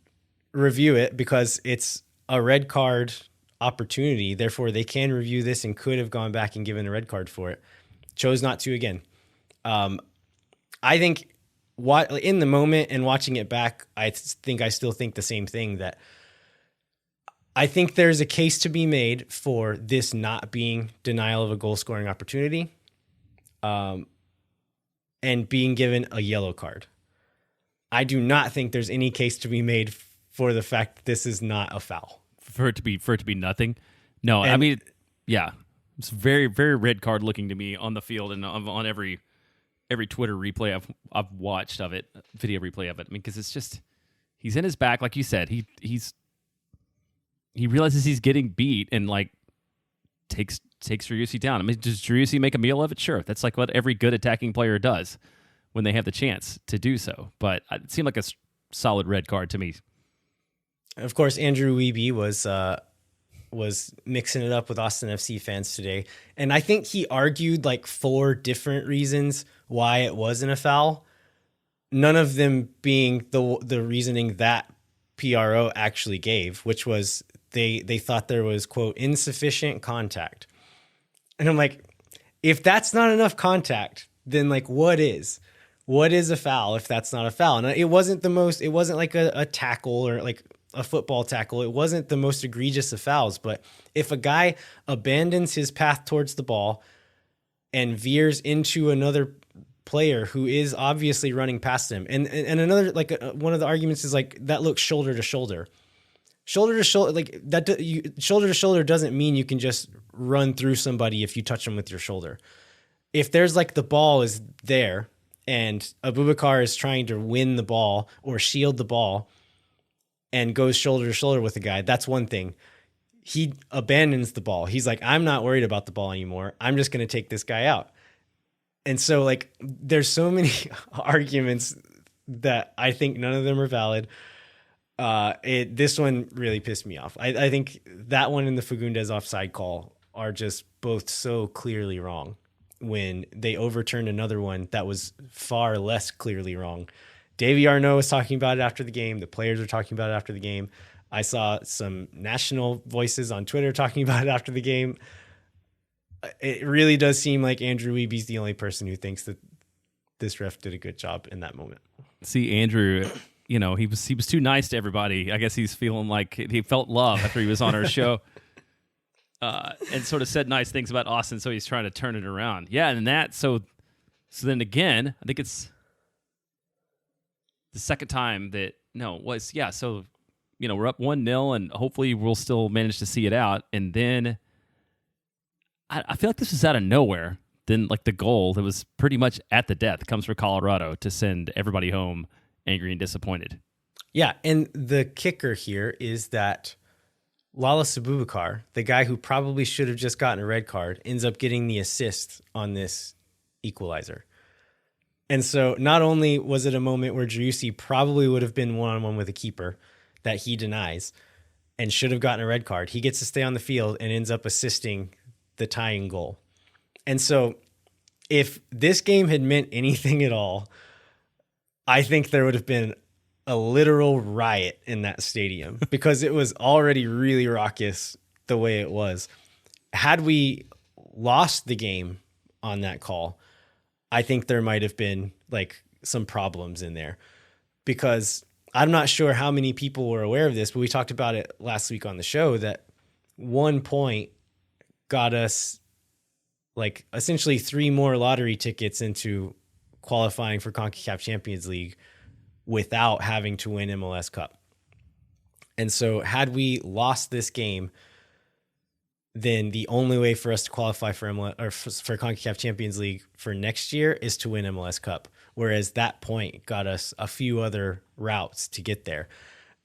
review it because it's a red card opportunity. Therefore, they can review this and could have gone back and given a red card for it. Chose not to again. I think in the moment and watching it back, I still think the same thing, that I think there's a case to be made for this not being denial of a goal scoring opportunity, and being given a yellow card. I do not think there's any case to be made for the fact that this is not a foul. For it to be nothing. No, I mean, yeah, it's very, very red card looking to me on the field and on every Twitter replay I've watched of it, video replay of it. I mean, because it's just, he's in his back, like you said. He realizes he's getting beat and like takes Driussi down. I mean, does Driussi make a meal of it? Sure, that's like what every good attacking player does when they have the chance to do so. But it seemed like a solid red card to me. Of course, Andrew Wiebe was mixing it up with Austin FC fans today, and I think he argued like 4 different reasons why it wasn't a foul. None of them being the reasoning that PRO actually gave, which was they thought there was, quote, insufficient contact. And I'm like, if that's not enough contact, then like what is a foul if that's not a foul? And it wasn't like a tackle or like a football tackle. It wasn't the most egregious of fouls, but if a guy abandons his path towards the ball and veers into another player who is obviously running past him, and another, like one of the arguments is like that looks shoulder to shoulder, like that. Shoulder to shoulder doesn't mean you can just run through somebody if you touch them with your shoulder. If there's like the ball is there and Abubakar is trying to win the ball or shield the ball and goes shoulder to shoulder with the guy, that's one thing. He abandons the ball. He's like, I'm not worried about the ball anymore. I'm just going to take this guy out. And so like, there's so many arguments that I think none of them are valid. This one really pissed me off. I think that one and the Fagundes offside call are just both so clearly wrong when they overturned another one that was far less clearly wrong. Davey Arnaud was talking about it after the game. The players were talking about it after the game. I saw some national voices on Twitter talking about it after the game. It really does seem like Andrew Wiebe's the only person who thinks that this ref did a good job in that moment. See, Andrew, he was too nice to everybody. I guess he's feeling like he felt love after he was on our show, and sort of said nice things about Austin. So he's trying to turn it around. Yeah, and that so then again, I think it's the second time that So we're up 1-0, and hopefully we'll still manage to see it out. And then I feel like this was out of nowhere. Then like the goal that was pretty much at the death comes for Colorado to send everybody home angry and disappointed. Yeah, and the kicker here is that Lalas Abubakar, the guy who probably should have just gotten a red card, ends up getting the assist on this equalizer. And so not only was it a moment where Driussi probably would have been one-on-one with a keeper that he denies and should have gotten a red card, he gets to stay on the field and ends up assisting the tying goal. And so if this game had meant anything at all, I think there would have been a literal riot in that stadium because it was already really raucous the way it was. Had we lost the game on that call, I think there might have been like some problems in there, because I'm not sure how many people were aware of this, but we talked about it last week on the show that 1 point got us like essentially 3 more lottery tickets into qualifying for CONCACAF Champions League without having to win MLS Cup. And so had we lost this game, then the only way for us to qualify for MLS or for CONCACAF Champions League for next year is to win MLS Cup. Whereas that point got us a few other routes to get there.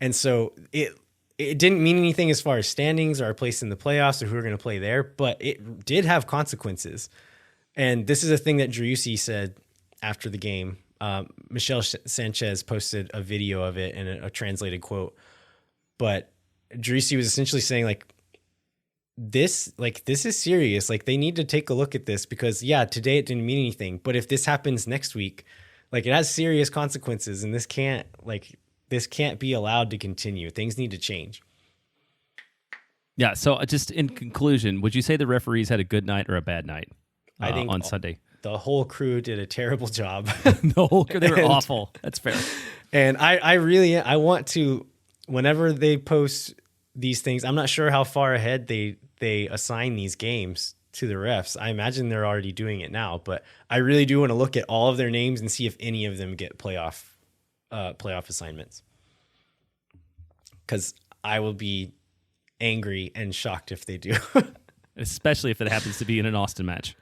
And so it didn't mean anything as far as standings or our place in the playoffs or who we're going to play there, but it did have consequences. And this is a thing that Driussi said after the game. Michelle Sanchez posted a video of it and a translated quote. But Driussi was essentially saying, like, this is serious. Like, they need to take a look at this, because yeah, today it didn't mean anything, but if this happens next week, like, it has serious consequences, and this can't be allowed to continue. Things need to change. Yeah. So just in conclusion, would you say the referees had a good night or a bad night I think on Sunday? The whole crew did a terrible job. They were awful. That's fair. And I want to, whenever they post these things, I'm not sure how far ahead they assign these games to the refs. I imagine they're already doing it now, but I really do want to look at all of their names and see if any of them get playoff assignments. Because I will be angry and shocked if they do. Especially if it happens to be in an Austin match.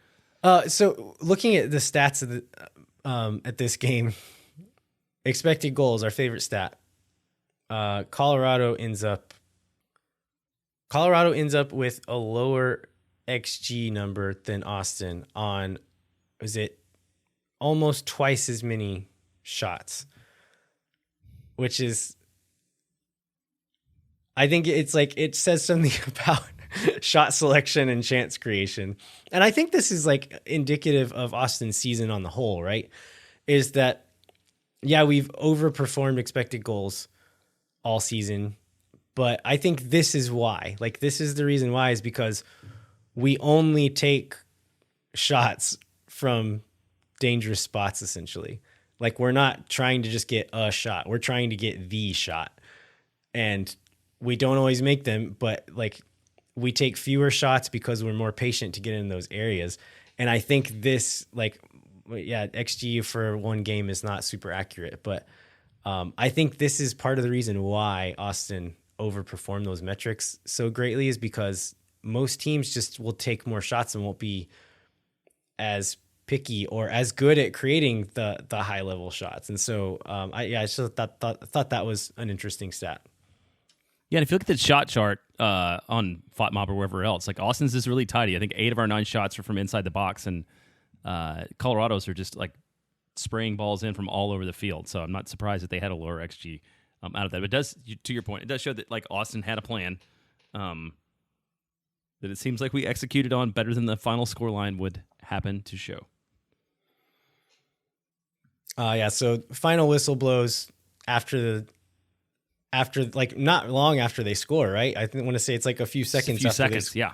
So looking at the stats of at this game, expected goals, our favorite stat. Colorado ends up with a lower XG number than Austin on, is it almost twice as many shots, which is, I think it's like, it says something about shot selection and chance creation. And I think this is like indicative of Austin's season on the whole, right? Is that, yeah, we've overperformed expected goals all season, but I think this is why. Like, this is the reason why, is because we only take shots from dangerous spots, essentially. Like, we're not trying to just get a shot. We're trying to get the shot. And we don't always make them, but like, we take fewer shots because we're more patient to get in those areas. And I think this, like, yeah, XG for one game is not super accurate, but I think this is part of the reason why Austin overperformed those metrics so greatly, is because most teams just will take more shots and won't be as picky or as good at creating the high level shots. And so I just thought that was an interesting stat. Yeah, and if you look at the shot chart on FotMob or wherever else, like, Austin's is really tidy. I think 8 of our 9 shots are from inside the box, and Colorado's are just like spraying balls in from all over the field. So I'm not surprised that they had a lower XG out of that. But it does, to your point, it does show that, like, Austin had a plan that it seems like we executed on better than the final scoreline would happen to show. Yeah, so final whistle blows after like, not long after they score, right? I want to say it's like a few seconds. Yeah.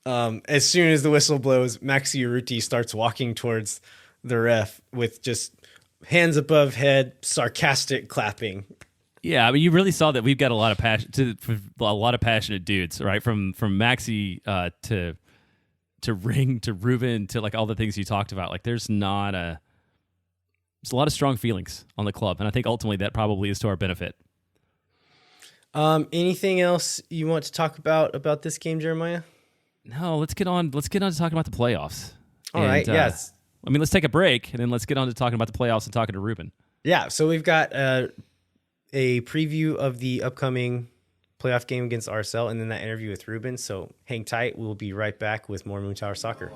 As soon as the whistle blows, Maxi Urruti starts walking towards the ref with just hands above head, sarcastic clapping. Yeah, I mean, you really saw that we've got a lot of passionate dudes, right? From Maxi to Ring to Ruben to, like, all the things you talked about. Like, there's a lot of strong feelings on the club, and I think ultimately that probably is to our benefit. Anything else you want to talk about this game, Jeremiah? No, let's get on to talking about the playoffs. All right, yes. I mean, let's take a break, and then let's get on to talking about the playoffs and talking to Ruben. Yeah, so we've got a preview of the upcoming playoff game against RSL, and then that interview with Ruben. So hang tight. We'll be right back with more Moon Tower Soccer.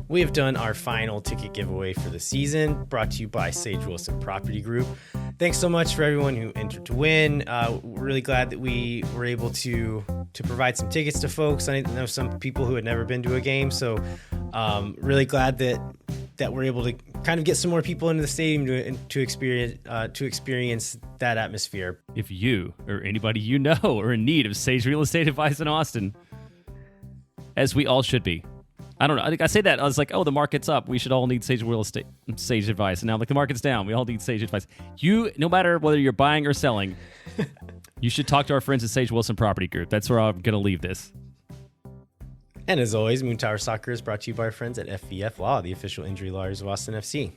We have done our final ticket giveaway for the season, brought to you by Sage Wilson Property Group. Thanks so much for everyone who entered to win. We're really glad that we were able to provide some tickets to folks. I know some people who had never been to a game, so really glad that we're able to kind of get some more people into the stadium to experience that atmosphere. If you or anybody you know are in need of Sage real estate advice in Austin, as we all should be. I don't know. I think I say that. I was like, oh, the market's up. We should all need Sage real estate, Sage advice. And now, like, the market's down. We all need Sage advice. No matter whether you're buying or selling, you should talk to our friends at Sage Wilson Property Group. That's where I'm going to leave this. And as always, Moon Tower Soccer is brought to you by our friends at FVF Law, the official injury lawyers of Austin FC.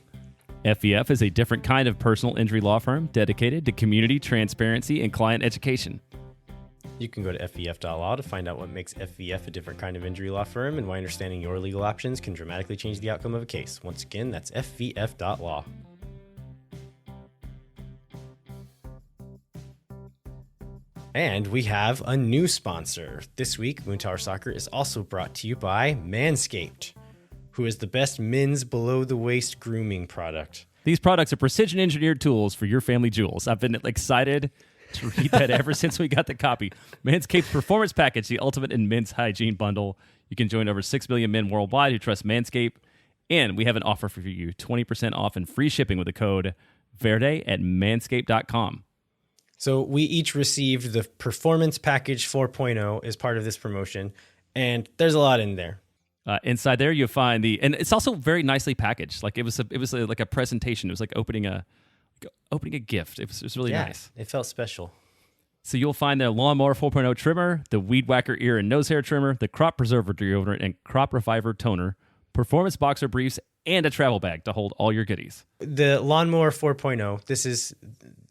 FVF is a different kind of personal injury law firm dedicated to community transparency and client education. You can go to FVF.law to find out what makes FVF a different kind of injury law firm and why understanding your legal options can dramatically change the outcome of a case. Once again, that's FVF.law. And we have a new sponsor. This week, Moon Tower Soccer is also brought to you by Manscaped, who is the best men's below-the-waist grooming product. These products are precision-engineered tools for your family jewels. I've been excited to read that ever since we got the copy. Manscaped's Performance Package, the ultimate in men's hygiene bundle. You can join over 6 million men worldwide who trust Manscaped. And we have an offer for you, 20% off and free shipping with the code Verde at manscaped.com. So we each received the Performance Package 4.0 as part of this promotion, and there's a lot in there. Inside there, you'll find and it's also very nicely packaged. Like it was like a presentation. It was like opening a gift. It was really nice. It felt special. So you'll find the Lawnmower 4.0 trimmer, the Weed Whacker ear and nose hair trimmer, the Crop Preserver deodorant and Crop Reviver toner, performance boxer briefs, and a travel bag to hold all your goodies. The Lawnmower 4.0, this is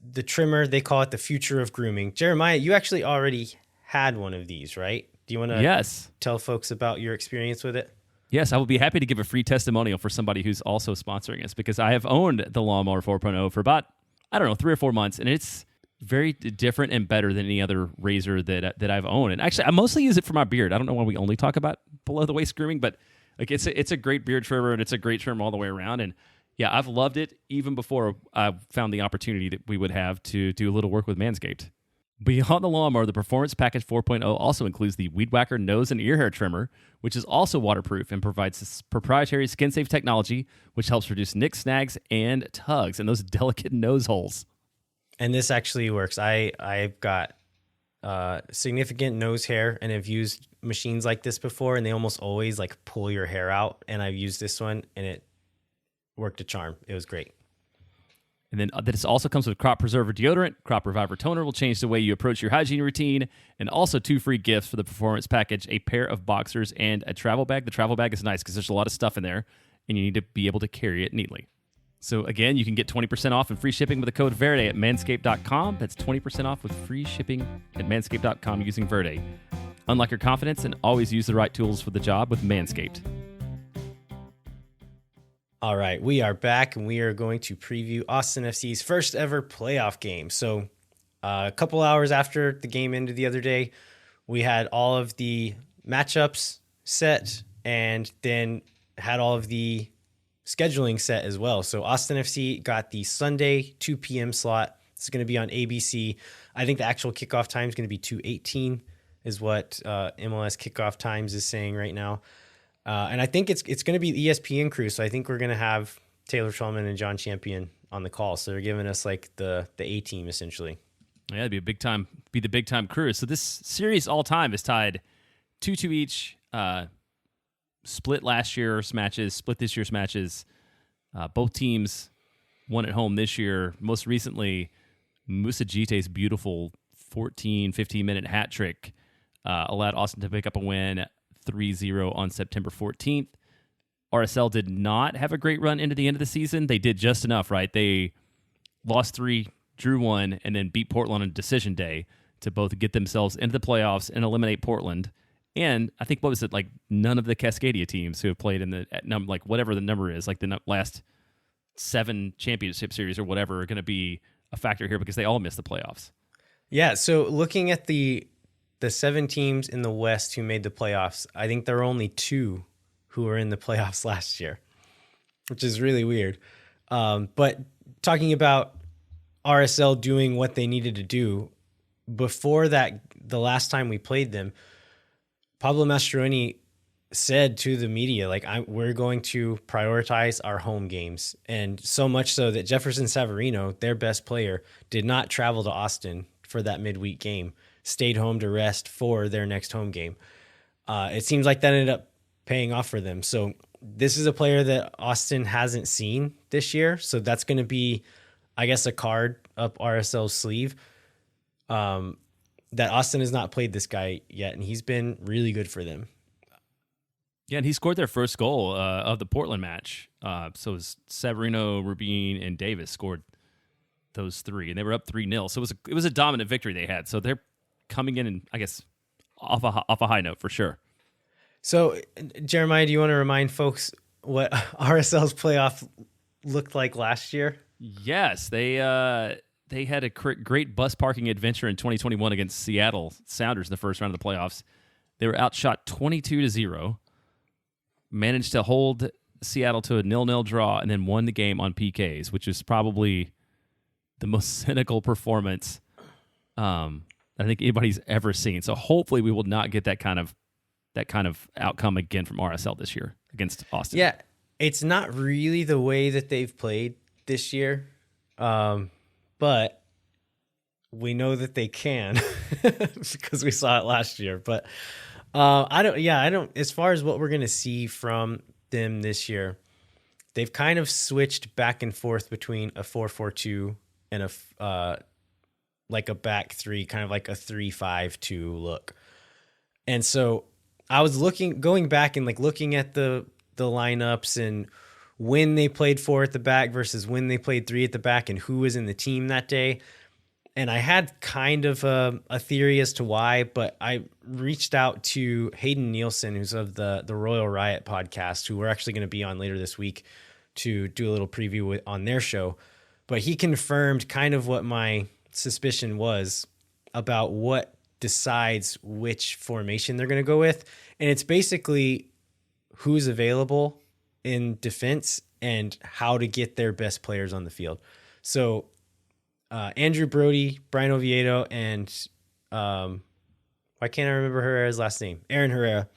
the trimmer. They call it the future of grooming. Jeremiah, you actually already had one of these, right? Do you want to tell folks about your experience with it? Yes, I will be happy to give a free testimonial for somebody who's also sponsoring us, because I have owned the Lawnmower 4.0 for about, 3 or 4 months, and it's very different and better than any other razor that I've owned. And actually, I mostly use it for my beard. I don't know why we only talk about below the waist grooming, but like it's a great beard trimmer, and it's a great trimmer all the way around. And yeah, I've loved it even before I found the opportunity that we would have to do a little work with Manscaped. Beyond the Lawnmower, the Performance Package 4.0 also includes the Weed Whacker nose and ear hair trimmer, which is also waterproof and provides this proprietary skin-safe technology, which helps reduce nicks, snags, and tugs and those delicate nose holes. And this actually works. I've got significant nose hair, and have used machines like this before, and they almost always like pull your hair out. And I've used this one, and it worked a charm. It was great. And then this also comes with Crop Preserver deodorant. Crop Reviver toner will change the way you approach your hygiene routine. And also 2 free gifts for the Performance Package, a pair of boxers and a travel bag. The travel bag is nice because there's a lot of stuff in there, and you need to be able to carry it neatly. So again, you can get 20% off and free shipping with the code Verde at manscaped.com. That's 20% off with free shipping at manscaped.com using Verde. Unlock your confidence and always use the right tools for the job with Manscaped. All right, we are back, and we are going to preview Austin FC's first ever playoff game. So a couple hours after the game ended the other day, we had all of the matchups set, and then had all of the scheduling set as well. So Austin FC got the Sunday 2 p.m. slot. It's going to be on ABC. I think the actual kickoff time is going to be 2:18 is what MLS Kickoff Times is saying right now. And I think it's going to be the ESPN crew. So I think we're going to have Taylor Schwellman and John Champion on the call. So they're giving us like the A team essentially. Yeah, it'd be the big time crew. So this series all time is tied 2-2 each. Split last year's matches, split this year's matches. Both teams won at home this year. Most recently, Moussa Djitte's beautiful 15-minute hat trick allowed Austin to pick up a win 3-0 on September 14th. RSL did not have a great run into the end of the season. They did just enough, right? They lost 3, drew 1, and then beat Portland on decision day to both get themselves into the playoffs and eliminate Portland. And I think, what was it, like none of the Cascadia teams who have played in the like whatever the number is, like the last 7 championship series or whatever, are going to be a factor here because they all missed the playoffs. Yeah, so looking at the 7 teams in the West who made the playoffs, I think there are only 2 who were in the playoffs last year, which is really weird. But talking about RSL doing what they needed to do, before that, the last time we played them, Pablo Mastroeni said to the media, like, we're going to prioritize our home games. And so much so that Jefferson Savarino, their best player, did not travel to Austin for that midweek game, stayed home to rest for their next home game. It seems like that ended up paying off for them. So this is a player that Austin hasn't seen this year. So that's going to be, I guess, a card up RSL's sleeve. That Austin has not played this guy yet, and he's been really good for them. Yeah, and he scored their first goal of the Portland match. So it was Severino, Rubin, and Davis scored those 3, and they were up 3-0. So it was a dominant victory they had. So they're coming in, and I guess, off a high note for sure. So, Jeremiah, do you want to remind folks what RSL's playoff looked like last year? Yes, they had a great bus parking adventure in 2021 against Seattle Sounders in the first round of the playoffs. They were outshot 22-0, managed to hold Seattle to a 0-0 draw and then won the game on PKs, which is probably the most cynical performance I think anybody's ever seen. So hopefully we will not get that kind of outcome again from RSL this year against Austin. Yeah, it's not really the way that they've played this year, but we know that they can because we saw it last year. But I don't. As far as what we're gonna see from them this year, they've kind of switched back and forth between a 4-4-2 and a like a back three, kind of like a 3-5-2 look. And so I was going back and like looking at the lineups and when they played 4 at the back versus when they played 3 at the back and who was in the team that day. And I had kind of a theory as to why, but I reached out to Hayden Nielsen, who's of the Royal Riot podcast, who we're actually going to be on later this week to do a little preview on their show. But he confirmed kind of what my suspicion was about what decides which formation they're going to go with. And it's basically who's available in defense and how to get their best players on the field. So Andrew Brody, Brian Oviedo, and why can't I remember Herrera's last name? Aaron Herrera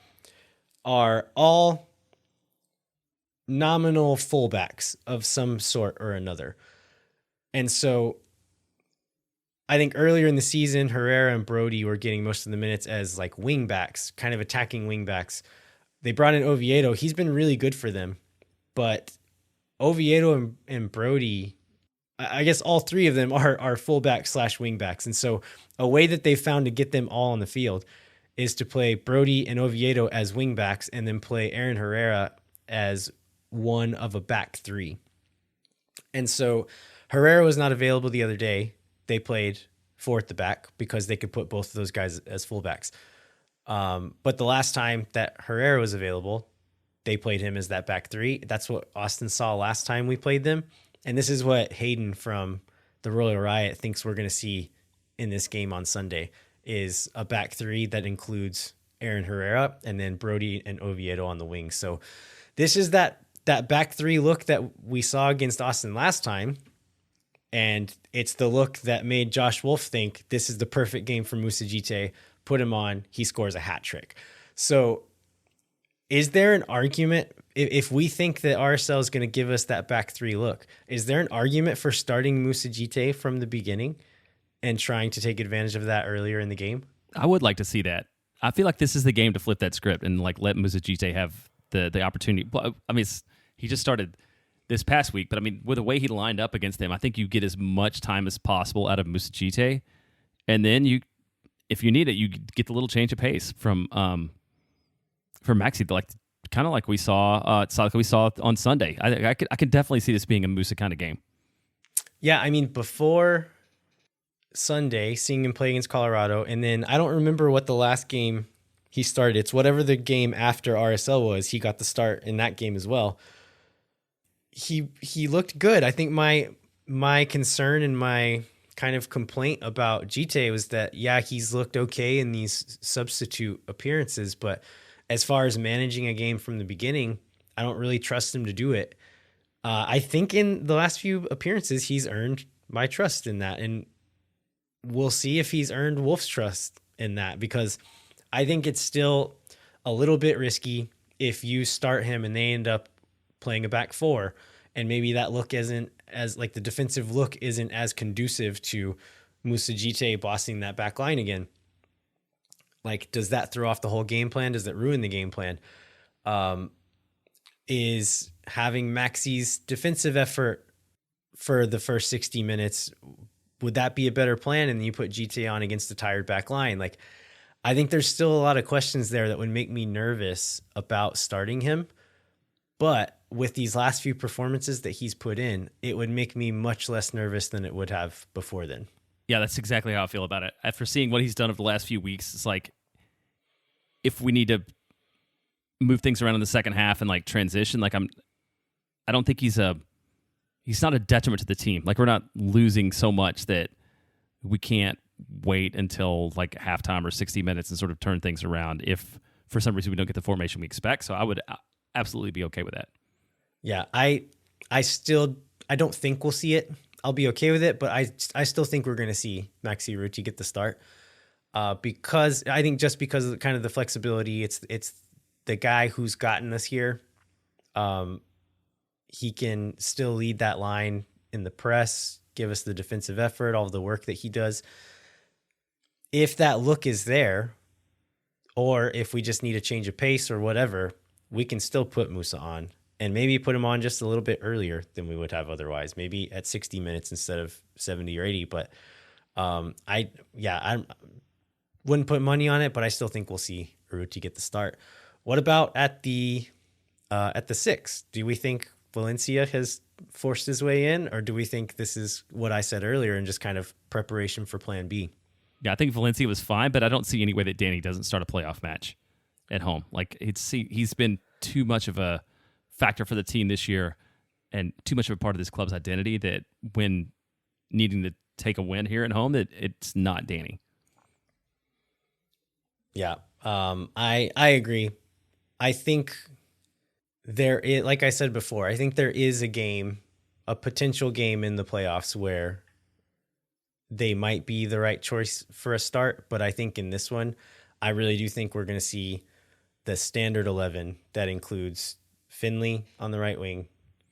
are all nominal fullbacks of some sort or another. And so I think earlier in the season, Herrera and Brody were getting most of the minutes as like wing backs, kind of attacking wing backs. They brought in Oviedo. He's been really good for them. But Oviedo and Brody, I guess all three of them are fullback / wing backs. And so a way that they found to get them all on the field is to play Brody and Oviedo as wing backs and then play Aaron Herrera as one of a back three. And so Herrera was not available the other day. They played 4 at the back because they could put both of those guys as fullbacks. But the last time that Herrera was available, they played him as that back three. That's what Austin saw last time we played them. And this is what Hayden from the Royal Riot thinks we're going to see in this game on Sunday is a back three that includes Aaron Herrera and then Brody and Oviedo on the wings. So this is that back three look that we saw against Austin last time. And it's the look that made Josh Wolf think this is the perfect game for Moussa Djitte. Put him on, he scores a hat trick. So is there an argument, if we think that RSL is going to give us that back three look, is there an argument for starting Moussa Djitte from the beginning and trying to take advantage of that earlier in the game? I would like to see that. I feel like this is the game to flip that script and like let Moussa Djitte have the opportunity. I mean, he just started this past week, but I mean, with the way he lined up against them, I think you get as much time as possible out of Moussa Djitte, and then if you need it, you get the little change of pace from Maxi, like kind of like we saw on Sunday. I could definitely see this being a Moussa kind of game. Yeah, I mean, before Sunday, seeing him play against Colorado, and then I don't remember what the last game he started. It's whatever the game after RSL was. He got the start in that game as well. He looked good. I think my concern and my kind of complaint about Djitte was that, yeah, he's looked okay in these substitute appearances, but as far as managing a game from the beginning, I don't really trust him to do it. I think in the last few appearances, he's earned my trust in that, and we'll see if he's earned Wolf's trust in that, because I think it's still a little bit risky if you start him and they end up playing a back four, and maybe that look isn't as like the defensive look isn't as conducive to Moussa Djitte bossing that back line again. Like, does that throw off the whole game plan? Does it ruin the game plan? Is having Maxi's defensive effort for the first 60 minutes, would that be a better plan? And then you put Djitte on against a tired back line. Like, I think there's still a lot of questions there that would make me nervous about starting him. But with these last few performances that he's put in, it would make me much less nervous than it would have before then. Yeah, that's exactly how I feel about it. After seeing what he's done over the last few weeks, it's like if we need to move things around in the second half and like transition, like I don't think he's not a detriment to the team. Like, we're not losing so much that we can't wait until like halftime or 60 minutes and sort of turn things around if for some reason we don't get the formation we expect. So I would absolutely be okay with that. Yeah, I don't think we'll see it. I'll be okay with it, but I still think we're going to see Maxi Urruti get the start. Because I think just because of kind of the flexibility, it's the guy who's gotten us here. He can still lead that line in the press, give us the defensive effort, all the work that he does. If that look is there, or if we just need a change of pace or whatever, we can still put Musa on and maybe put him on just a little bit earlier than we would have otherwise, maybe at 60 minutes instead of 70 or 80. But I wouldn't put money on it, but I still think we'll see Urruti get the start. What about at the 6? Do we think Valencia has forced his way in, or do we think this is what I said earlier and just kind of preparation for plan B? Yeah, I think Valencia was fine, but I don't see any way that Danny doesn't start a playoff match at home. Like he's been too much of a factor for the team this year and too much of a part of this club's identity that when needing to take a win here at home, that it's not Danny. Yeah, I agree. I think there is, like I said before, I think there is a potential game in the playoffs where they might be the right choice for a start. But I think in this one, I really do think we're going to see the standard 11 that includes Finley on the right wing,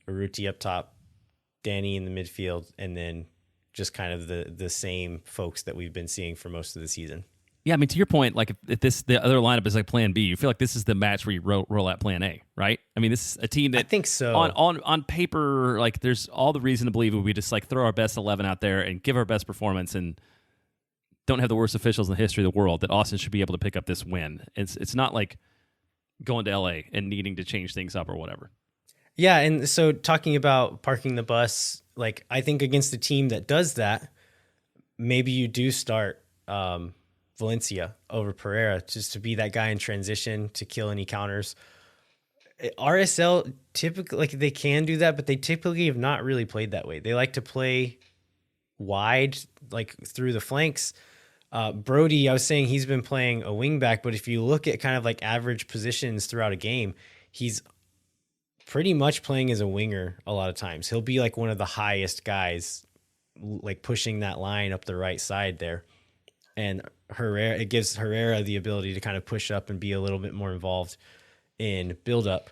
Urruti up top, Danny in the midfield, and then just kind of the same folks that we've been seeing for most of the season. Yeah, I mean, to your point, like if the other lineup is like Plan B, you feel like this is the match where you roll out Plan A, right? I mean, this is a team that I think so. On paper, like there's all the reason to believe we just like throw our best 11 out there and give our best performance, and don't have the worst officials in the history of the world. That Austin should be able to pick up this win. It's not like going to LA and needing to change things up or whatever. Yeah, and so talking about parking the bus, like I think against a team that does that, maybe you do start Valencia over Pereira just to be that guy in transition to kill any counters. RSL typically, like they can do that, but they typically have not really played that way. They like to play wide, like through the flanks. Brody, I was saying he's been playing a wing back, but if you look at kind of like average positions throughout a game, he's pretty much playing as a winger a lot of times. He'll be like one of the highest guys, like pushing that line up the right side there. And it gives Herrera the ability to kind of push up and be a little bit more involved in build up.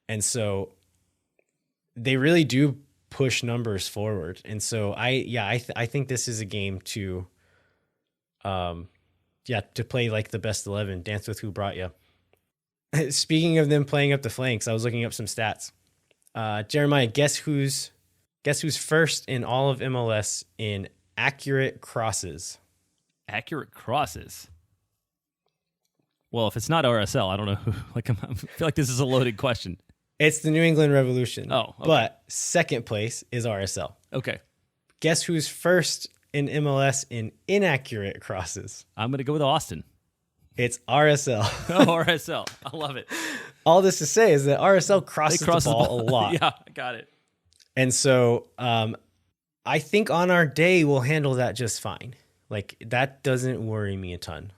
And so they really do push numbers forward. And so I think this is a game to play like the best 11, dance with who brought you. Speaking of them playing up the flanks, I was looking up some stats. Jeremiah, guess who's first in all of MLS in accurate crosses? Accurate crosses. Well, if it's not RSL, I don't know who. Like, I feel like this is a loaded question. It's the New England Revolution. Oh, okay. But second place is RSL. Okay. Guess who's first in MLS in inaccurate crosses? I'm going to go with Austin. It's RSL. Oh, RSL. I love it. All this to say is that RSL crosses the ball a lot. Yeah, I got it. And so I think on our day, we'll handle that just fine. Like, that doesn't worry me a ton.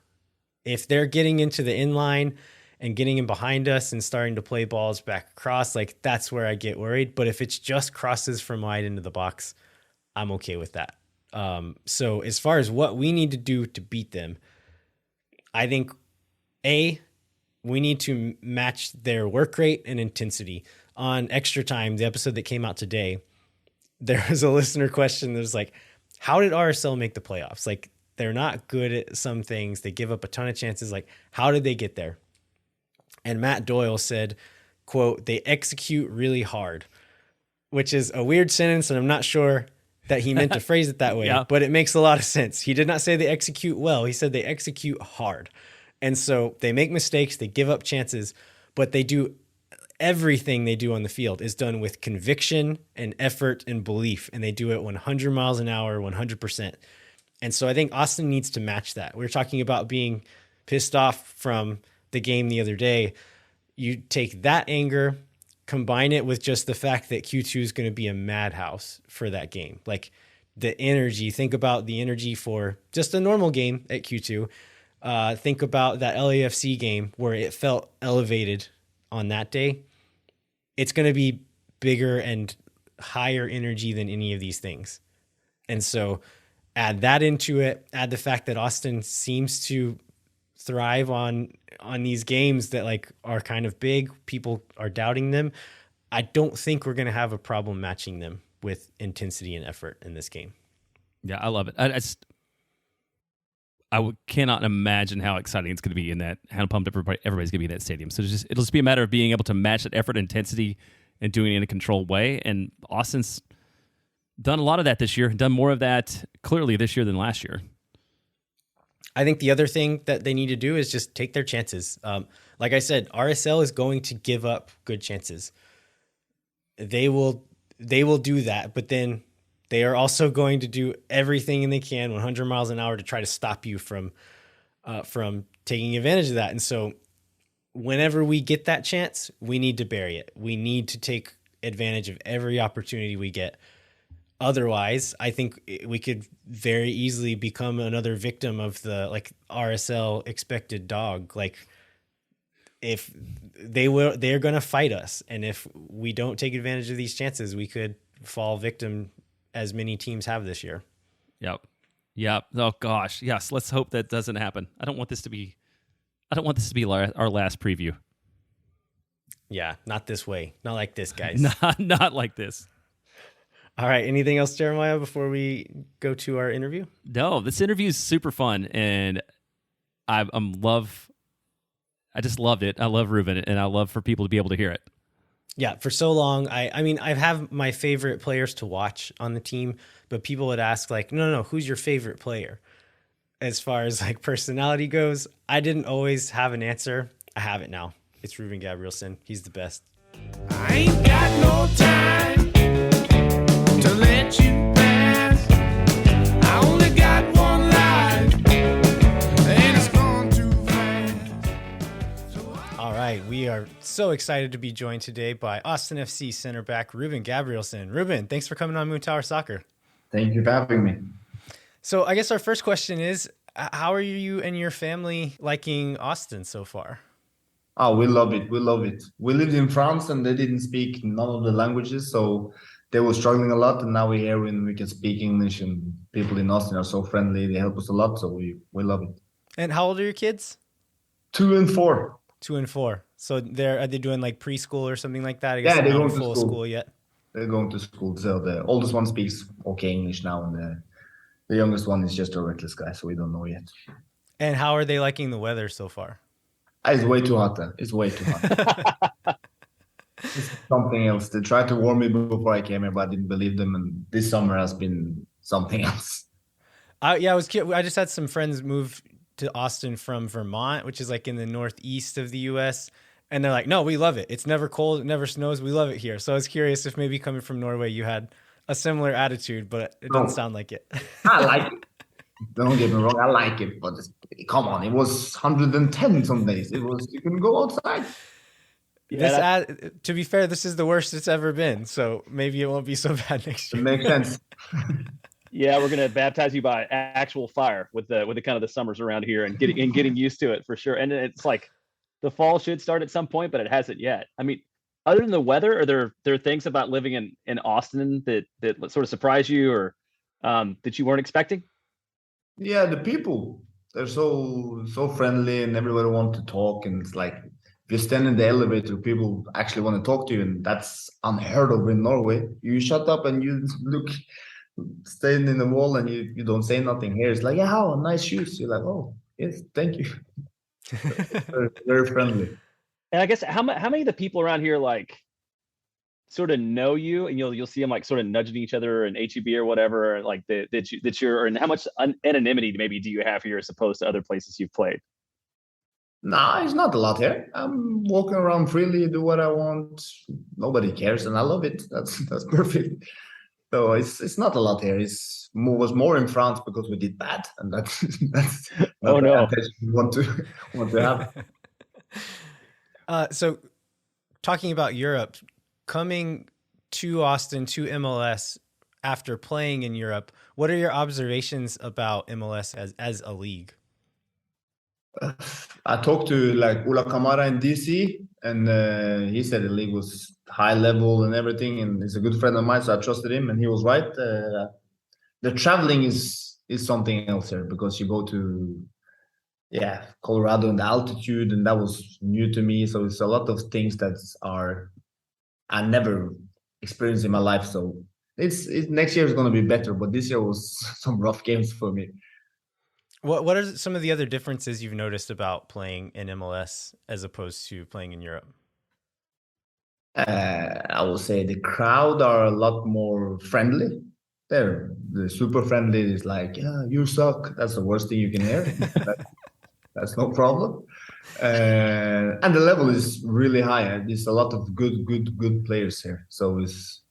If they're getting into the inline and getting in behind us and starting to play balls back across, like, that's where I get worried. But if it's just crosses from wide into the box, I'm okay with that. So as far as what we need to do to beat them, I think, we need to match their work rate and intensity. On Extra Time, the episode that came out today, there was a listener question that was like, how did RSL make the playoffs? Like, they're not good at some things. They give up a ton of chances. Like, how did they get there? And Matt Doyle said, quote, they execute really hard, which is a weird sentence, and I'm not sure that he meant to phrase it that way, Yeah. But it makes a lot of sense. He did not say they execute well. He said they execute hard. And so they make mistakes, they give up chances, but they do everything they do on the field is done with conviction and effort and belief, and they do it 100 miles an hour, 100%. And so I think Austin needs to match that. We were talking about being pissed off from the game the other day. You take that anger, combine it with just the fact that Q2 is going to be a madhouse for that game. Like, the energy, think about the energy for just a normal game at Q2. Think about that LAFC game where it felt elevated on that day. It's going to be bigger and higher energy than any of these things. And so add that into it, add the fact that Austin seems to thrive on these games that like are kind of big. People are doubting them. I don't think we're going to have a problem matching them with intensity and effort in this game. Yeah, I love it. I cannot imagine how exciting it's going to be in that, how pumped everybody's going to be in that stadium. So it'll just be a matter of being able to match that effort and intensity and doing it in a controlled way. And Austin's done a lot of that this year, done more of that clearly this year than last year. I think the other thing that they need to do is just take their chances. Like I said, RSL is going to give up good chances. They will do that, but then they are also going to do everything they can, 100 miles an hour, to try to stop you from taking advantage of that. And so whenever we get that chance, we need to bury it. We need to take advantage of every opportunity we get. Otherwise, I think we could very easily become another victim of the like RSL expected dog. Like if they're going to fight us. And if we don't take advantage of these chances, we could fall victim as many teams have this year. Yep. Oh gosh. Yes. Let's hope that doesn't happen. I don't want this to be our last preview. Yeah. Not this way. Not like this, guys. Not like this. All right. Anything else, Jeremiah, before we go to our interview? No, this interview is super fun, and I just loved it. I love Ruben, and I love for people to be able to hear it. Yeah, for so long, I mean, I have my favorite players to watch on the team, but people would ask like, no, who's your favorite player? As far as like personality goes, I didn't always have an answer. I have it now. It's Ruben Gabrielsen. He's the best. I ain't got no time to let you pass. I only got one life, and it's gone too fast. All right, we are so excited to be joined today by Austin FC center back Ruben Gabrielsen. Ruben, thanks for coming on Moon Tower Soccer. Thank you for having me. So I guess our first question is, how are you and your family liking Austin so far? Oh, we love it. We love it. We lived in France and they didn't speak none of the languages, so they were struggling a lot. And now we're here when we can speak English, and people in Austin are so friendly. They help us a lot, so we love it. And how old are your kids? 2 and 4. 2 and 4. So are they doing like preschool or something like that? I guess Yeah, they're not going in to full school yet. They're going to school. So the oldest one speaks okay English now, and the youngest one is just a reckless guy, so we don't know yet. And how are they liking the weather so far? It's way too hot there. It's way too hot. It's something else. They tried to warn me before I came here, but I didn't believe them. And this summer has been something else. I just had some friends move to Austin from Vermont, which is like in the northeast of the U.S., and they're like, no, we love it. It's never cold. It never snows. We love it here. So I was curious if maybe coming from Norway, you had a similar attitude, but it doesn't sound like it. I like it. Don't get me wrong, I like it, but come on, it was 110 some days. You couldn't go outside. Yeah, to be fair, this is the worst it's ever been, so maybe it won't be so bad next year. It makes sense. Yeah, we're gonna baptize you by actual fire with the kind of the summers around here and getting used to it for sure. And it's like the fall should start at some point, but it hasn't yet. I mean, other than the weather, are there things about living in Austin that sort of surprise you or that you weren't expecting? Yeah, the people, they're so friendly and everybody wants to talk. And it's like, if you stand in the elevator, people actually want to talk to you. And that's unheard of in Norway. You shut up and you look, stand in the wall and you don't say nothing. Here it's like, yeah, how nice shoes. You're like, oh, yes, thank you. Very, very friendly. And I guess how many of the people around here like sort of know you, and you'll see them like sort of nudging each other in HEB or whatever, like that you're, and how much anonymity maybe do you have here as opposed to other places you've played? Nah, it's not a lot here. I'm walking around freely, do what I want. Nobody cares, and I love it. That's perfect. So it's not a lot here. Was more in France because we did bad, and that's oh no, we want to have. So talking about Europe, coming to Austin, to MLS after playing in Europe, what are your observations about MLS as a league? I talked to like Ula Kamara in DC, and he said the league was high level and everything, and he's a good friend of mine, so I trusted him, and he was right. The traveling is something else here because you go to Colorado and the altitude, and that was new to me. So it's a lot of things that are I never experienced in my life. So it's next year is going to be better, but this year was some rough games for me. What are some of the other differences you've noticed about playing in MLS as opposed to playing in Europe? I will say the crowd are a lot more friendly. They're super friendly. It's like, yeah, you suck. That's the worst thing you can hear. That's no problem. And the level is really high. There's a lot of good players here. So it's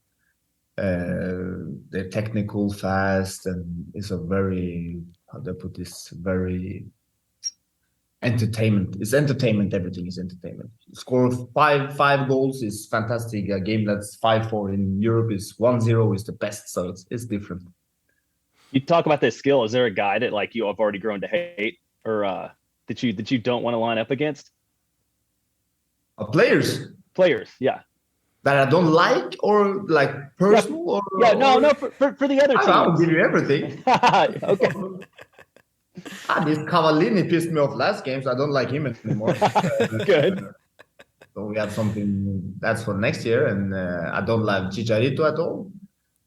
they're technical, fast, and it's a very, how do I put this, very entertainment. It's entertainment. Everything is entertainment. Score five goals is fantastic. A game that's 5-4 in Europe is 1-0 is the best. So it's different. You talk about this skill. Is there a guy that like you have already grown to hate, or that you don't want to line up against? Players Yeah. that I don't like, or like personal, No, for the other teams. I'll give you everything. Okay. This Cavallini pissed me off last game, so I don't like him anymore. Good. So we have something that's for next year, and I don't like Chicharito at all.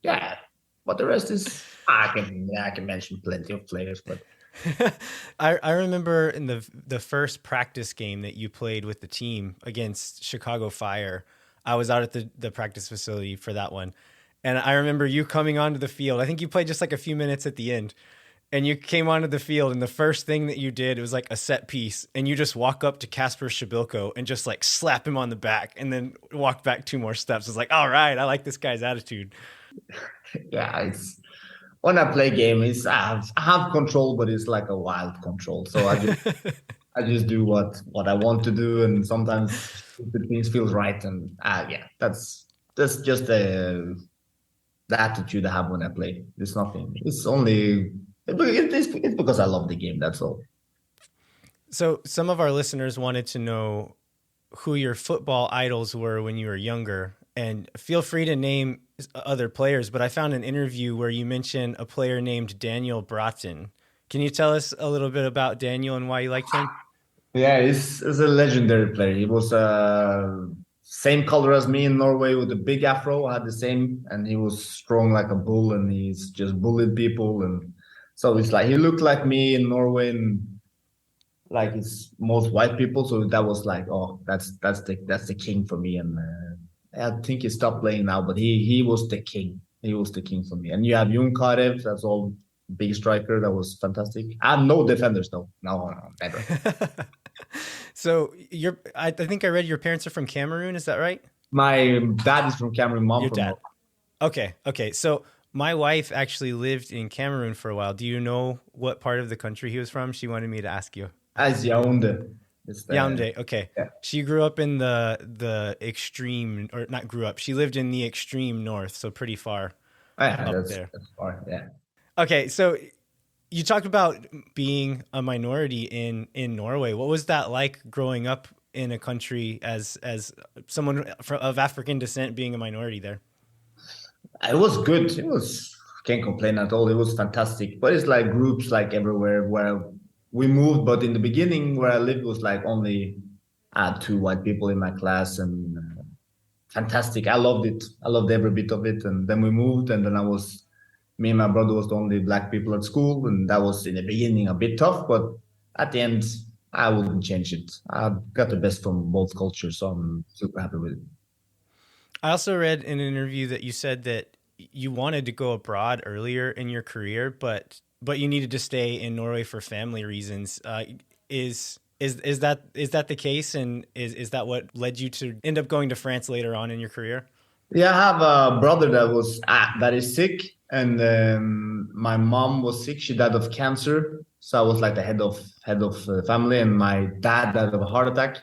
Yeah, but the rest is I can mention plenty of players, but I remember in the first practice game that you played with the team against Chicago Fire. I was out at the practice facility for that one. And I remember you coming onto the field. I think you played just like a few minutes at the end. And you came onto the field, and the first thing that you did was like a set piece. And you just walk up to Kasper Shabilko and just like slap him on the back and then walk back 2 more steps. It's like, all right, I like this guy's attitude. yeah, it's when I play game, I have control, but it's like a wild control. So I just do what I want to do, and sometimes the things feels right, and that's just the attitude I have when I play. It's nothing. It's only it's because I love the game. That's all. So some of our listeners wanted to know who your football idols were when you were younger, and feel free to name other players. But I found an interview where you mentioned a player named Daniel Broughton. Can you tell us a little bit about Daniel and why you liked him? Yeah, he's a legendary player. He was same color as me in Norway with a big afro. I had the same, and he was strong like a bull, and he's just bullied people, and so it's like he looked like me in Norway, and like it's most white people. So that was like, oh, that's the king for me. And I think he stopped playing now, but he was the king. He was the king for me. And you have Jon Carew, that's all big striker. That was fantastic. I have no defenders though. No, never. So I think I read your parents are from Cameroon. Is that right? My dad is from Cameroon, mom Your from dad. Okay. So my wife actually lived in Cameroon for a while. Do you know what part of the country he was from? She wanted me to ask you. As Yaoundé. Yaoundé. Okay. Yeah. She grew up in the extreme, or not grew up. She lived in the extreme north, so pretty far up there. That's far, yeah. Okay, so you talked about being a minority in Norway. What was that like growing up in a country as someone of African descent, being a minority there? It was good. Can't complain at all. It was fantastic. But it's like groups like everywhere where we moved. But in the beginning where I lived was like only 2 white people in my class, and fantastic. I loved it. I loved every bit of it. And then we moved, and then me and my brother was the only black people at school. And that was in the beginning a bit tough, but at the end, I wouldn't change it. I got the best from both cultures, so I'm super happy with it. I also read in an interview that you said that you wanted to go abroad earlier in your career, but you needed to stay in Norway for family reasons. Is that the case, and is that what led you to end up going to France later on in your career? Yeah, I have a brother that is sick, and my mom was sick. She died of cancer, so I was like the head of the family, and my dad died of a heart attack.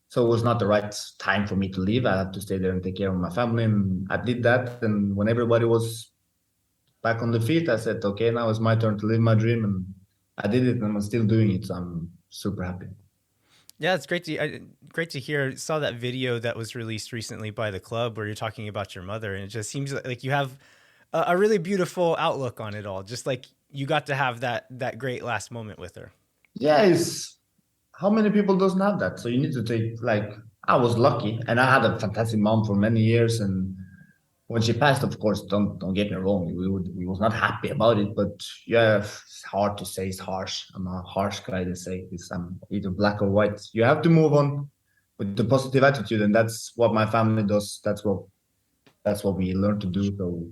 So it was not the right time for me to leave. I had to stay there and take care of my family, and I did that. And when everybody was back on the feet, I said, okay, now it's my turn to live my dream, and I did it, and I'm still doing it. So I'm super happy. Yeah, it's great to hear. Saw that video that was released recently by the club where you're talking about your mother, and it just seems like you have a really beautiful outlook on it all. Just like you got to have that great last moment with her. Yeah, it's how many people doesn't have that? So you need to take like I was lucky, and I had a fantastic mom for many years, and when she passed, of course, don't get me wrong, we was not happy about it, but yeah, it's hard to say. It's harsh. I'm a harsh guy to say this. I'm either black or white. You have to move on with the positive attitude, and that's what my family does. That's what we learn to do. So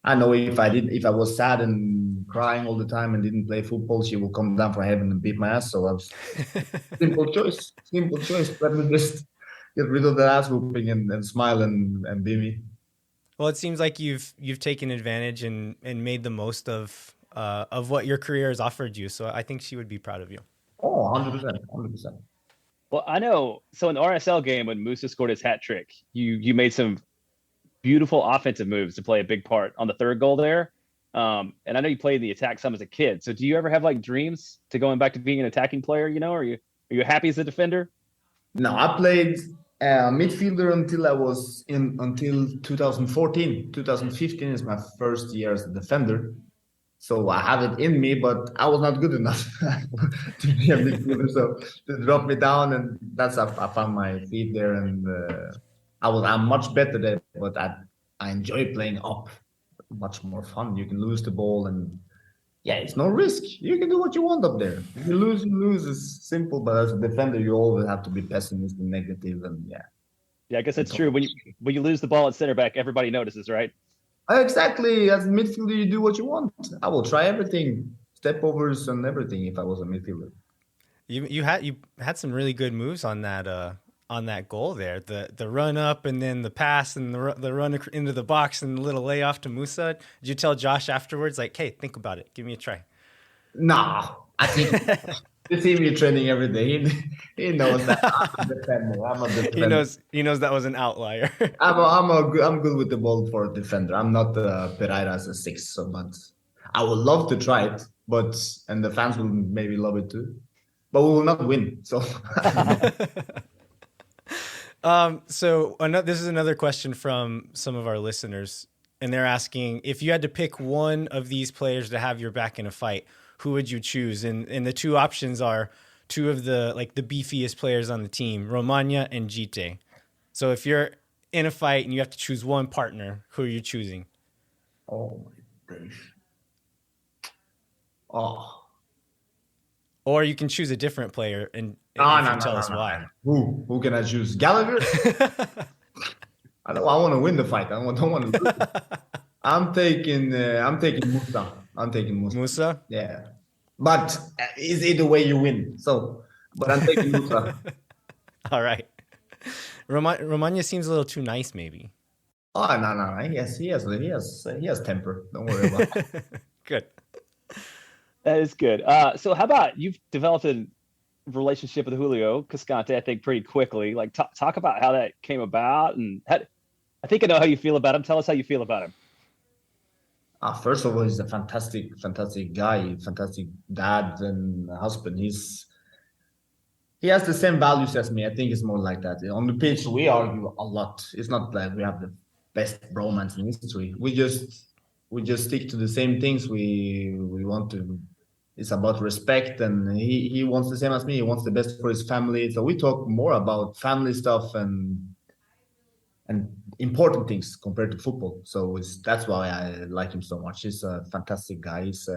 I know if I was sad and crying all the time and didn't play football, she will come down from heaven and beat my ass. So I was simple choice, simple choice. Let me just get rid of the ass whooping and smile and be me. Well, it seems like you've taken advantage and made the most of what your career has offered you. So I think she would be proud of you. Oh, 100%, 100%. Well, I know. So in the RSL game, when Musa scored his hat trick, you made some beautiful offensive moves to play a big part on the third goal there. And I know you played the attack some as a kid. So do you ever have like dreams to going back to being an attacking player? You know, are you happy as a defender? No, I played midfielder until 2014. 2015 is my first year as a defender. So I have it in me, but I was not good enough to be a midfielder. So they dropped me down, and I found my feet there, and I'm much better there. But I enjoy playing up, much more fun. You can lose the ball, and yeah, it's no risk. You can do what you want up there. If you lose, you lose. It's simple. But as a defender, you always have to be pessimistic, negative, and yeah. Yeah, I guess that's true. When you lose the ball at center back, everybody notices, right? Exactly. As a midfielder, you do what you want. I will try everything, step overs and everything if I was a midfielder. You had some really good moves on that goal there. The run up and then the pass and the run into the box and the little layoff to Musa. Did you tell Josh afterwards, like, hey, think about it, give me a try? Nah, I think you see me training every day. He knows that I'm a defender. I'm a defender. He knows that was an outlier. I'm good with the ball for a defender. I'm not Pereira as a six, so but I would love to try it, and the fans will maybe love it too, but we will not win. So. This is another question from some of our listeners, and they're asking if you had to pick one of these players to have your back in a fight, who would you choose? And the two options are two of the beefiest players on the team, Romagna and Djitte. So if you're in a fight and you have to choose one partner, who are you choosing? Oh my gosh. Oh. Or you can choose a different player and tell us why. Who can I choose? Gallagher? I want to win the fight. I don't want to lose. I'm taking Musa. Musa? Yeah. But it's either way you win. So, but I'm taking Musa. All right. Romagna seems a little too nice, maybe. Oh, no. He has temper. Don't worry about it. Good. That is good. So how about you've developed a relationship with Julio Cascante, I think, pretty quickly. Like, talk about how that came about, and I think I know how you feel about him. Tell us how you feel about him. First of all, he's a fantastic guy, fantastic dad and husband. He has the same values as me. I think it's more like that. On the pitch, we argue a lot. It's not like we have the best bromance in history. We just stick to the same things. We want to. It's about respect, and he wants the same as me. He wants the best for his family. So we talk more about family stuff and important things compared to football. So that's why I like him so much. He's a fantastic guy. He's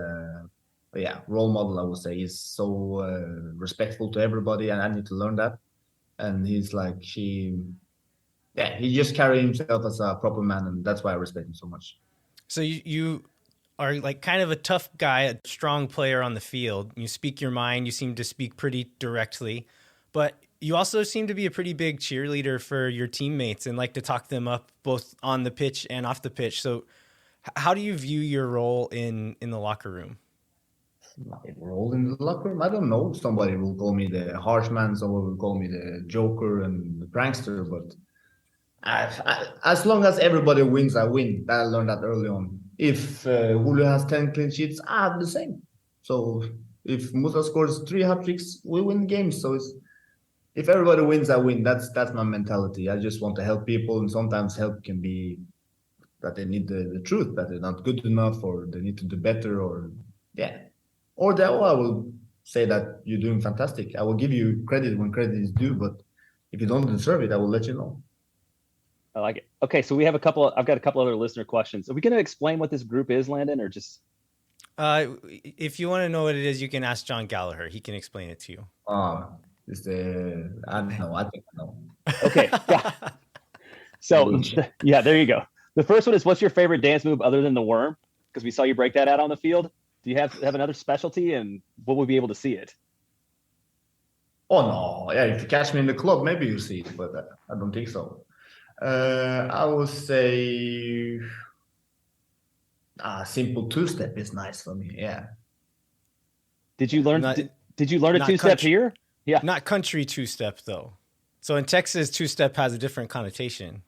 role model, I would say. He's so respectful to everybody, and I need to learn that. And he's like he just carries himself as a proper man, and that's why I respect him so much. So you are like kind of a tough guy, a strong player on the field. You speak your mind. You seem to speak pretty directly, but you also seem to be a pretty big cheerleader for your teammates and like to talk them up both on the pitch and off the pitch. So how do you view your role in the locker room? My role in the locker room? I don't know. Somebody will call me the harsh man. Someone will call me the joker and the prankster. But as long as everybody wins, I win. I learned that early on. If Julio has 10 clean sheets, I have the same. So if Musa scores 3 hat-tricks, we win games. So if everybody wins, I win. That's my mentality. I just want to help people, and sometimes help can be that they need the truth, that they're not good enough, or they need to do better, or yeah, or that I will say that you're doing fantastic. I will give you credit when credit is due, but if you don't deserve it, I will let you know. I like it. Okay, so I've got a couple other listener questions. Are we going to explain what this group is, Landon, or just? If you want to know what it is, you can ask John Gallagher. He can explain it to you. It's the I don't know. I think I know. Okay. Yeah. So yeah, there you go. The first one is, what's your favorite dance move other than the worm? Because we saw you break that out on the field. Do you have another specialty, and what would we be able to see it? Oh no, yeah. If you catch me in the club, maybe you see it, but I don't think so. I would say simple two-step is nice for me. Yeah. Did you learn? Did you learn a two-step here? Yeah. Not country two-step though. So in Texas, two-step has a different connotation.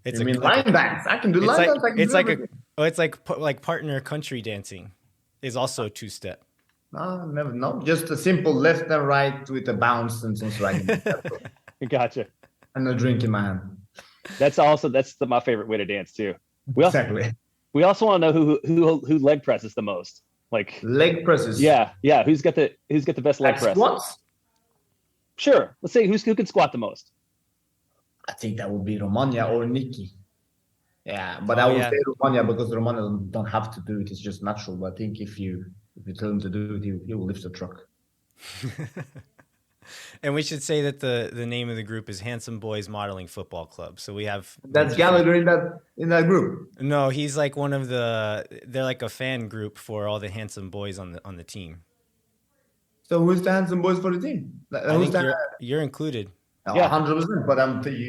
It's line dance? I can do line dance. It's like partner country dancing is also two-step. No, never. No, just a simple left and right with a bounce and some swag. Gotcha. And a drink in my hand. That's my favorite way to dance too. Exactly. We also want to know who leg presses the most. Like leg presses. Yeah. Who's got the best leg press? Squats? Sure. Let's say who can squat the most. I think that would be Romania or Nikki. Yeah, but I would say Romania because Romania don't have to do it. It's just natural. But I think if you tell him to do it, he will lift the truck. And we should say that the name of the group is Handsome Boys Modeling Football Club. So we have that's Gallagher in that group. No, he's like they're like a fan group for all the handsome boys on the team. So who's the handsome boys for the team? You're included. No, 100%. But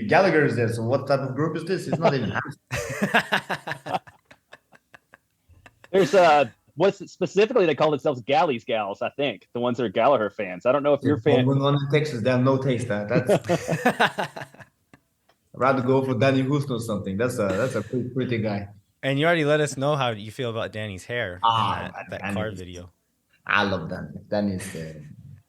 Gallagher is there. So what type of group is this? It's not even handsome. There's what's specifically they call themselves Gallies Gals, I think. The ones that are Gallagher fans. I don't know if you're fan. Going on in Texas, they have no taste. That's I'd rather go for Danny Houston or something. That's a pretty guy. And you already let us know how you feel about Danny's hair in that car video. I love Danny. Danny's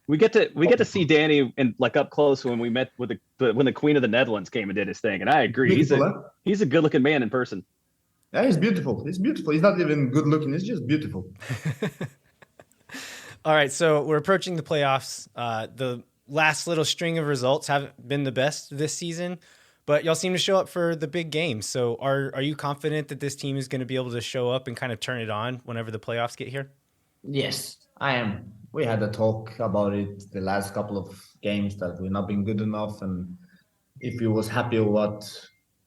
we get to see Danny in like up close when we met with when the Queen of the Netherlands came and did his thing, and I agree. He's a good looking man in person. Yeah, he's beautiful. He's beautiful. He's not even good looking. He's just beautiful. All right, so we're approaching the playoffs. The last little string of results haven't been the best this season, but y'all seem to show up for the big games. So are you confident that this team is going to be able to show up and kind of turn it on whenever the playoffs get here? Yes, I am. We had a talk about it the last couple of games that we've not been good enough, and if you was happy about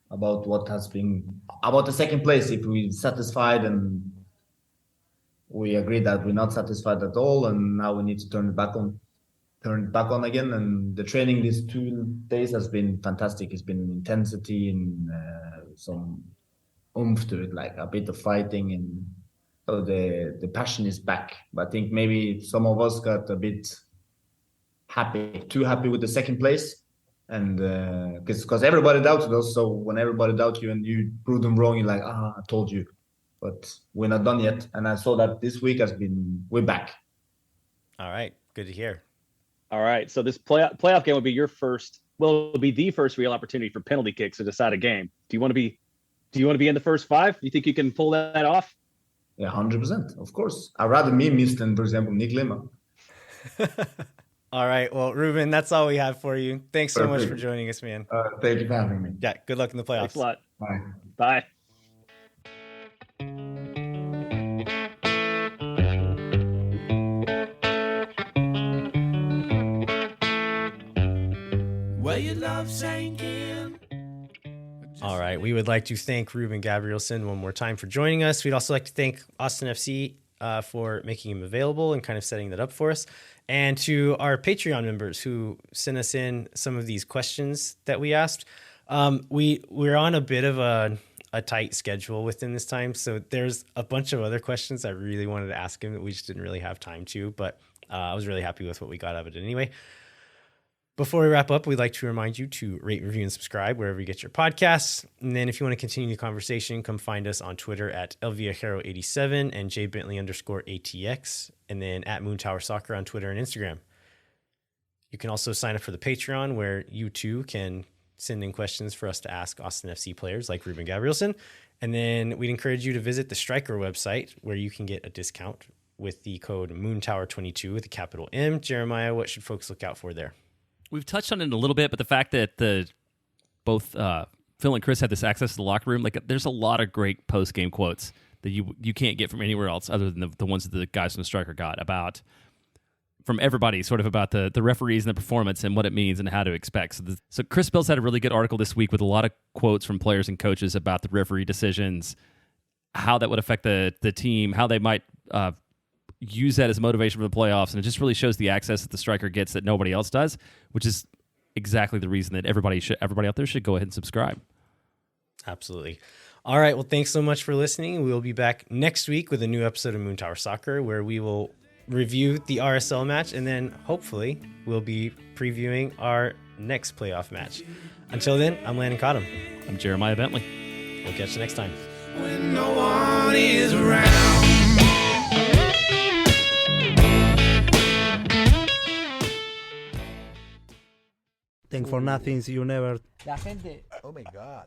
what has been about the second place, if we satisfied, and we agreed that we're not satisfied at all, and now we need to turn it back on again. And the training these 2 days has been fantastic. It's been intensity and some oomph to it, like a bit of fighting, and so the passion is back. But I think maybe some of us got a bit too happy with the second place. And because everybody doubted us, so when everybody doubts you and you prove them wrong, you're like, I told you. But we're not done yet. And I saw that this week we're back. All right, good to hear. All right, so this playoff game will be it'll be the first real opportunity for penalty kicks to decide a game. Do you want to be in the first 5? Do you think you can pull that off? Yeah, 100%. Of course. I'd rather me miss than, for example, Nick Lima. All right. Well, Ruben, that's all we have for you. Thanks so much for joining us, man. Thank you for having me. Yeah. Good luck in the playoffs. Thanks a lot. Bye. Bye. Where your love sank in. All right. We would like to thank Ruben Gabrielsen one more time for joining us. We'd also like to thank Austin FC for making him available and kind of setting that up for us. And to our Patreon members who sent us in some of these questions that we asked. We're on a bit of a tight schedule within this time. So there's a bunch of other questions I really wanted to ask him that we just didn't really have time to. But I was really happy with what we got out of it anyway. Before we wrap up, we'd like to remind you to rate, review, and subscribe wherever you get your podcasts. And then if you want to continue the conversation, come find us on Twitter at elviajero87 and jbentley_ATX, and then at Moon Tower Soccer on Twitter and Instagram. You You can also sign up for the Patreon, where you too can send in questions for us to ask Austin FC players like Ruben Gabrielsen. And then we'd encourage you to visit the Striker website, where you can get a discount with the code MoonTower22 with a capital M. Jeremiah, what should folks look out for there? We've touched on it a little bit, but the fact that both Phil and Chris had this access to the locker room, like there's a lot of great post-game quotes that you can't get from anywhere else other than the ones that the guys from the Striker got from everybody, sort of about the referees and the performance and what it means and how to expect. So Chris Bills had a really good article this week with a lot of quotes from players and coaches about the referee decisions, how that would affect the team, how they might use that as motivation for the playoffs, and it just really shows the access that the Striker gets that nobody else does, which is exactly the reason that everybody out there should go ahead and subscribe. Absolutely. All right. Well, thanks so much for listening. We'll be back next week with a new episode of Moon Tower Soccer, where we will review the RSL match, and then hopefully we'll be previewing our next playoff match. Until then, I'm Landon Cottom. I'm Jeremiah Bentley. We'll catch you next time. When no one is around. Thank for nothing, see you never. La gente. Oh my God.